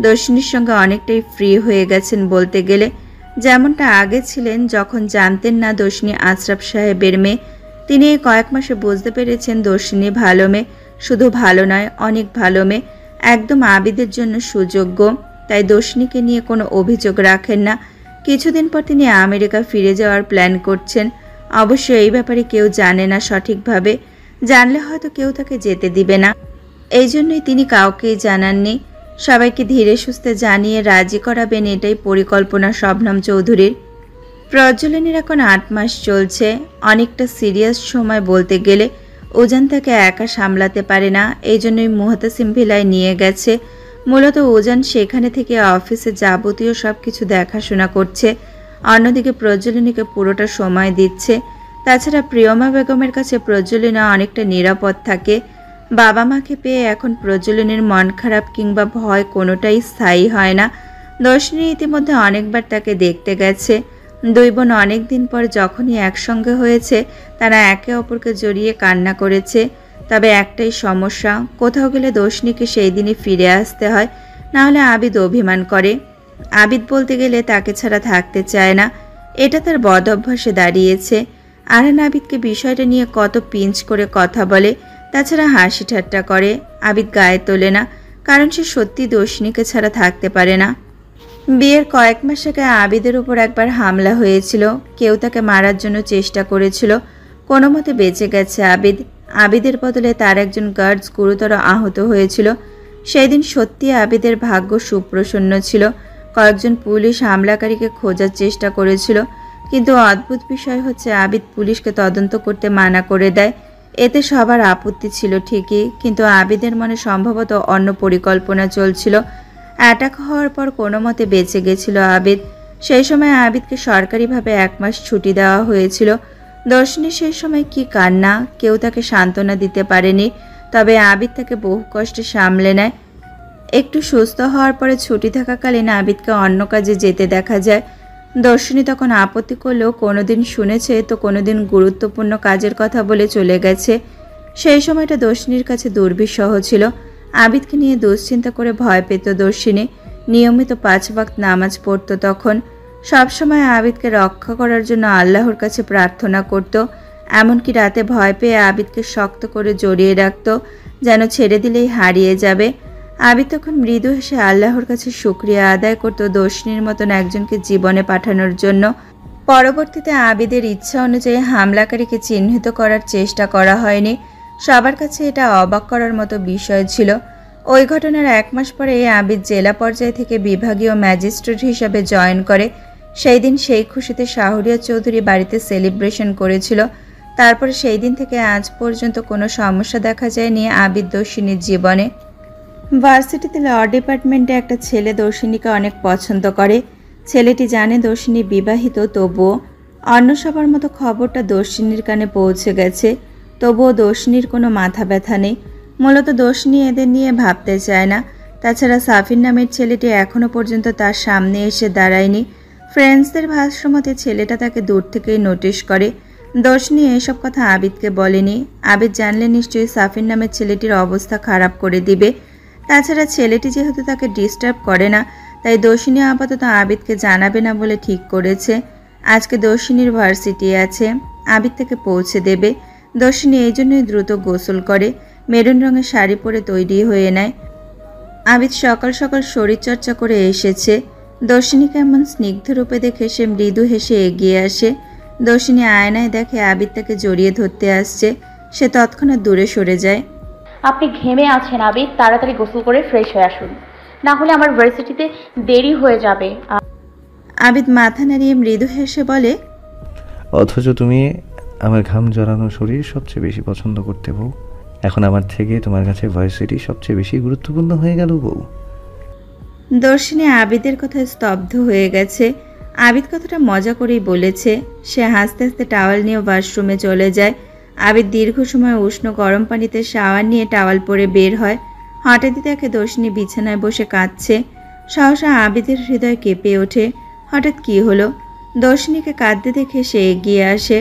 Speaker 2: দর্শিনীর সঙ্গে অনেকটাই ফ্রি হয়ে গেছেন বলতে গেলে। যেমনটা আগে ছিলেন যখন জানতেন না দর্শিনী আশরাফ সাহেবের মেয়ে। তিনি এই কয়েক মাসে বুঝতে পেরেছেন দর্শিনী ভালো মেয়ে, শুধু ভালো নয় অনেক ভালো মেয়ে, একদম আবিদের জন্য সুযোগ্য। তাই দর্শিনীকে নিয়ে কোনো অভিযোগ রাখেন না। কিছুদিন পর তিনি আমেরিকা ফিরে যাওয়ার প্ল্যান করছেন। অবশ্য এই ব্যাপারে কেউ জানে না সঠিকভাবে, জানলে হয়তো কেউ তাকে যেতে দিবে না। এই জন্যই তিনি কাউকেই জানাননি। সবাইকে ধীরে সুস্থে জানিয়ে রাজি করাবেন, এটাই পরিকল্পনা শবনম চৌধুরীর। প্রজ্বলনীর এখন 8 মাস চলছে। অনেকটা সিরিয়াস সময় বলতে গেলে। ওজান তাকে একা সামলাতে পারে না, এই জন্যই মুহতাসিম ভিলায় নিয়ে গেছে। মূলত ওজান সেখানে থেকে অফিসে যাবতীয় সব কিছু দেখাশোনা করছে, অন্যদিকে প্রজ্বলনীকে পুরোটা সময় দিচ্ছে। তাছাড়া প্রিয়মা বেগমের কাছে প্রজ্বলনী অনেকটা নিরাপদ থাকে। বাবা মাকে পেয়ে এখন প্রজ্বলনীর মন খারাপ কিংবা ভয় কোনোটাই স্থায়ী হয় না। দর্শিনী ইতিমধ্যে অনেকবার তাকে দেখতে গেছে। দুই বোন অনেকদিন পর যখনই একসঙ্গে হয়েছে তারা একে অপরকে জড়িয়ে কান্না করেছে। তবে একটাই সমস্যা, কোথাও গেলে দর্শিনীকে সেই দিনই ফিরে আসতে হয়, নাহলে আবিদ অভিমান করে। আবিদ বলতে গেলে তাকে ছাড়া থাকতে চায় না, এটা তার বদ অভ্যাসে দাঁড়িয়েছে। আরহান আবিদকে বিষয়টা নিয়ে কত পিঞ্চ করে কথা বলে, তাছাড়া হাসি ঠাট্টা করে। আবিদ গায়ে তোলে না, কারণ সে সত্যি দর্শিনীকে ছাড়া থাকতে পারে না। বিয়ের কয়েক মাস আগে আবিদের উপর একবার হামলা হয়েছিল, কেউ তাকে মারার জন্য চেষ্টা করেছিল, কোনো মতে বেঁচে গেছে আবিদ। আবিদের বদলে তার একজন গার্ডস গুরুতর আহত হয়েছিল। সেই দিন সত্যি আবিদের ভাগ্য সুপ্রসন্ন ছিল। কয়েকজন পুলিশ হামলাকারীকে খোঁজার চেষ্টা করেছিল, কিন্তু অদ্ভুত বিষয় হচ্ছে আবিদ পুলিশকে তদন্ত করতে মানা করে দেয়। এতে সবার আপত্তি ছিল ঠিকই, কিন্তু আবিদের মনে সম্ভবত অন্য পরিকল্পনা চলছিল। অ্যাটাক হওয়ার পর কোনো মতে বেঁচে গেছিল আবিদ। সেই সময় আবিদকে সরকারিভাবে 1 মাস ছুটি দেওয়া হয়েছিল। দর্শিনী সেই সময় কি কান্না, কেউ তাকে সান্ত্বনা দিতে পারেনি। তবে আবিদ তাকে বহু কষ্টে সামলে নেয়। একটু সুস্থ হওয়ার পরে ছুটি থাকাকালীন আবিদকে অন্য কাজে যেতে দেখা যায়। দর্শিনী তখন আপত্তি করলেও কোনোদিন শুনেছে তো কোনোদিন গুরুত্বপূর্ণ কাজের কথা বলে চলে গেছে। সেই সময়টা দর্শিনীর কাছে দুর্বিষহ ছিল। আবিদকে নিয়ে দুশ্চিন্তা করে ভয় পেত দর্শিনী। নিয়মিত 5 ওয়াক্ত নামাজ পড়ত তখন। সবসময় আবিদকে রক্ষা করার জন্য আল্লাহর কাছে প্রার্থনা করত। এমনকি রাতে ভয় পেয়ে আবিদকে শক্ত করে জড়িয়ে রাখত, যেন ছেড়ে দিলেই হারিয়ে যাবে। আবিদ তখন মৃদু হেসে আল্লাহর কাছে শুকরিয়া আদায় করত দর্শিনীর মতন একজনকে জীবনে পাঠানোর জন্য। পরবর্তীতে আবিদের ইচ্ছা অনুযায়ী হামলাকারীকে চিহ্নিত করার চেষ্টা করা হয়নি। সবার কাছে এটা অবাক করার মতো বিষয় ছিল। ওই ঘটনার 1 মাস পরে আবিদ জেলা পর্যায় থেকে বিভাগীয় ম্যাজিস্ট্রেট হিসাবে জয়েন করে। সেই দিন সেই খুশিতে শাহরিয়া চৌধুরী বাড়িতে সেলিব্রেশন করেছিল। তারপরে সেই দিন থেকে আজ পর্যন্ত কোনো সমস্যা দেখা যায়নি আবিদ দর্শিনীর জীবনে। ভার্সিটিতে ল ডিপার্টমেন্টে একটা ছেলে দর্শিনীকে অনেক পছন্দ করে। ছেলেটি জানে দর্শিনী বিবাহিত, তবুও অন্য সবার মতো খবরটা দর্শিনীর কানে পৌঁছে গেছে। তবুও দর্শিনীর কোনো মাথা ব্যথা নেই। মূলত দর্শিনী এদের নিয়ে ভাবতে চায় না। তাছাড়া সাফির নামের ছেলেটি এখনও পর্যন্ত তার সামনে এসে দাঁড়ায়নি। ফ্রেন্ডসদের ভাষ্যমতে ছেলেটা তাকে দূর থেকেই নোটিশ করে। দর্শিনী এসব কথা আবিদকে বলেনি। আবিদ জানলে নিশ্চয়ই সাফির নামের ছেলেটির অবস্থা খারাপ করে দিবে। তাছাড়া ছেলেটি যেহেতু তাকে ডিস্টার্ব করে না, তাই দর্শিনী আপাতত আবিদকে জানাবে না বলে ঠিক করেছে। আজকে দর্শিনীর ভার্সিটি আছে, আবিদ তাকে পৌঁছে দেবে। দর্শিনী এই জন্যই দ্রুত গোসল করে, মেরুন রঙের শাড়ি পরে তৈরি হয়ে নেয়। আবিদ সকাল সকাল শরীরচর্চা করে এসেছে। দর্শিনীকে এমন স্নিগ্ধ রূপে দেখে সে মৃদু হেসে এগিয়ে আসে। দর্শিনী আয়নায় দেখে আবিদ তাকে জড়িয়ে ধরতে আসছে। সে তৎক্ষণাৎ দূরে সরে যায়।
Speaker 5: আপনি ঘেমে আছেন আবিদ, তাড়াতাড়ি গোসল করে ফ্রেশ হয়ে আসুন, না হলে আমার ভার্সিটিতে দেরি হয়ে যাবে।
Speaker 2: আবিদ মাথা নাড়িয়ে মৃদু হেসে বলে,
Speaker 4: অথচ তুমি আমার ঘাম জড়ানো শরীর সবচেয়ে বেশি পছন্দ করতে বউ। এখন আমার থেকে তোমার কাছে ভার্সিটি সবচেয়ে বেশি গুরুত্বপূর্ণ হয়ে গেল বউ।
Speaker 2: দর্শিনী আবিদের কথায় স্তব্ধ হয়ে গেছে। আবিদ কথাটা মজা করেই বলেছে। সে হাসতে হাসতে টাওয়াল নিয়ে ওয়াশরুমে চলে যায়। আবিদ দীর্ঘ সময় উষ্ণ গরম পানিতে শাওয়ার নিয়ে টাওয়াল পরে বের হয়। হঠাৎই তাকে দর্শিনী বিছানায় বসে কাঁদছে। সহসা আবিদের হৃদয় কেঁপে ওঠে। হঠাৎ কি হলো? দর্শিনীকে কাঁদতে দেখে সে এগিয়ে আসে।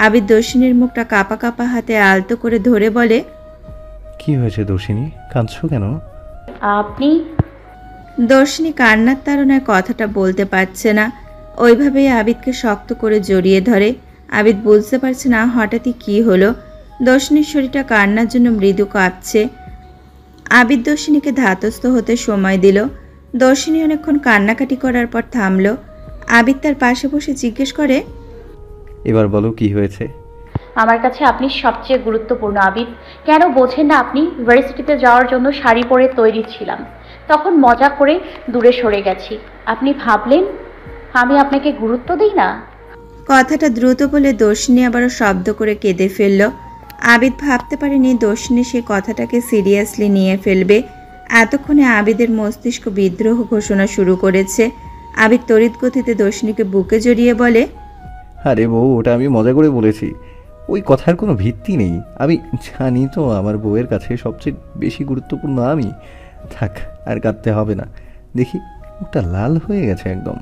Speaker 2: আবিদ দর্শিনীর মুখটা কাঁপা কাঁপা হাতে আলতো করে ধরে বলে,
Speaker 4: কি হয়েছে দর্শিনী, কাঁদছো কেন?
Speaker 5: আপনি?
Speaker 2: দর্শিনী কান্নার তাড়নায় কথাটা বলতে পারছে না। ওইভাবেই আবিদকে শক্ত করে জড়িয়ে ধরে। আবিদ বুঝতে পারছে না হঠাৎই কি হলো। দর্শিনীর শরীরটা কান্নার জন্য মৃদু কাঁপছে। আবিদ দর্শিনীকে ধাতস্থ হতে সময় দিল। দর্শিনী অনেকক্ষণ কান্নাকাটি করার পর থামলো। আবিদ তার পাশে বসে জিজ্ঞেস করে,
Speaker 4: এবার বলো কি হয়েছে?
Speaker 5: আমার কাছে আপনি সবচেয়ে গুরুত্বপূর্ণ আবিদ। কেন বোঝেন না আপনি? ভার্সিটিতে যাওয়ার জন্য শাড়ি পরে তৈরি ছিলাম, তখন মজা করে দূরে সরে গেছি। আপনি ভাবলেন আমি আপনাকে গুরুত্ব দিই না।
Speaker 2: কথাটা দ্রুত বলে দর্শিনী আবারও শব্দ করে কেঁদে ফেলল। আবিদ ভাবতে পারেনি দর্শিনী সে কথাটাকে সিরিয়াসলি নিয়ে ফেলবে। এতক্ষণে আবিদের মস্তিষ্ক বিদ্রোহ ঘোষণা শুরু করেছে। আবিদ তড়িৎ গতিতে দর্শিনীকে বুকে জড়িয়ে বলে,
Speaker 4: আরে বউ, ওটা আমি মজা করে বলেছি, ওই কথার কোনো ভিত্তি নেই। আমি জানি তো আমার বউয়ের কাছে সবচেয়ে বেশি গুরুত্বপূর্ণ আমি। থাক, আর কাঁদতে হবে না। দেখি ওটা লাল হয়ে গেছে একদম।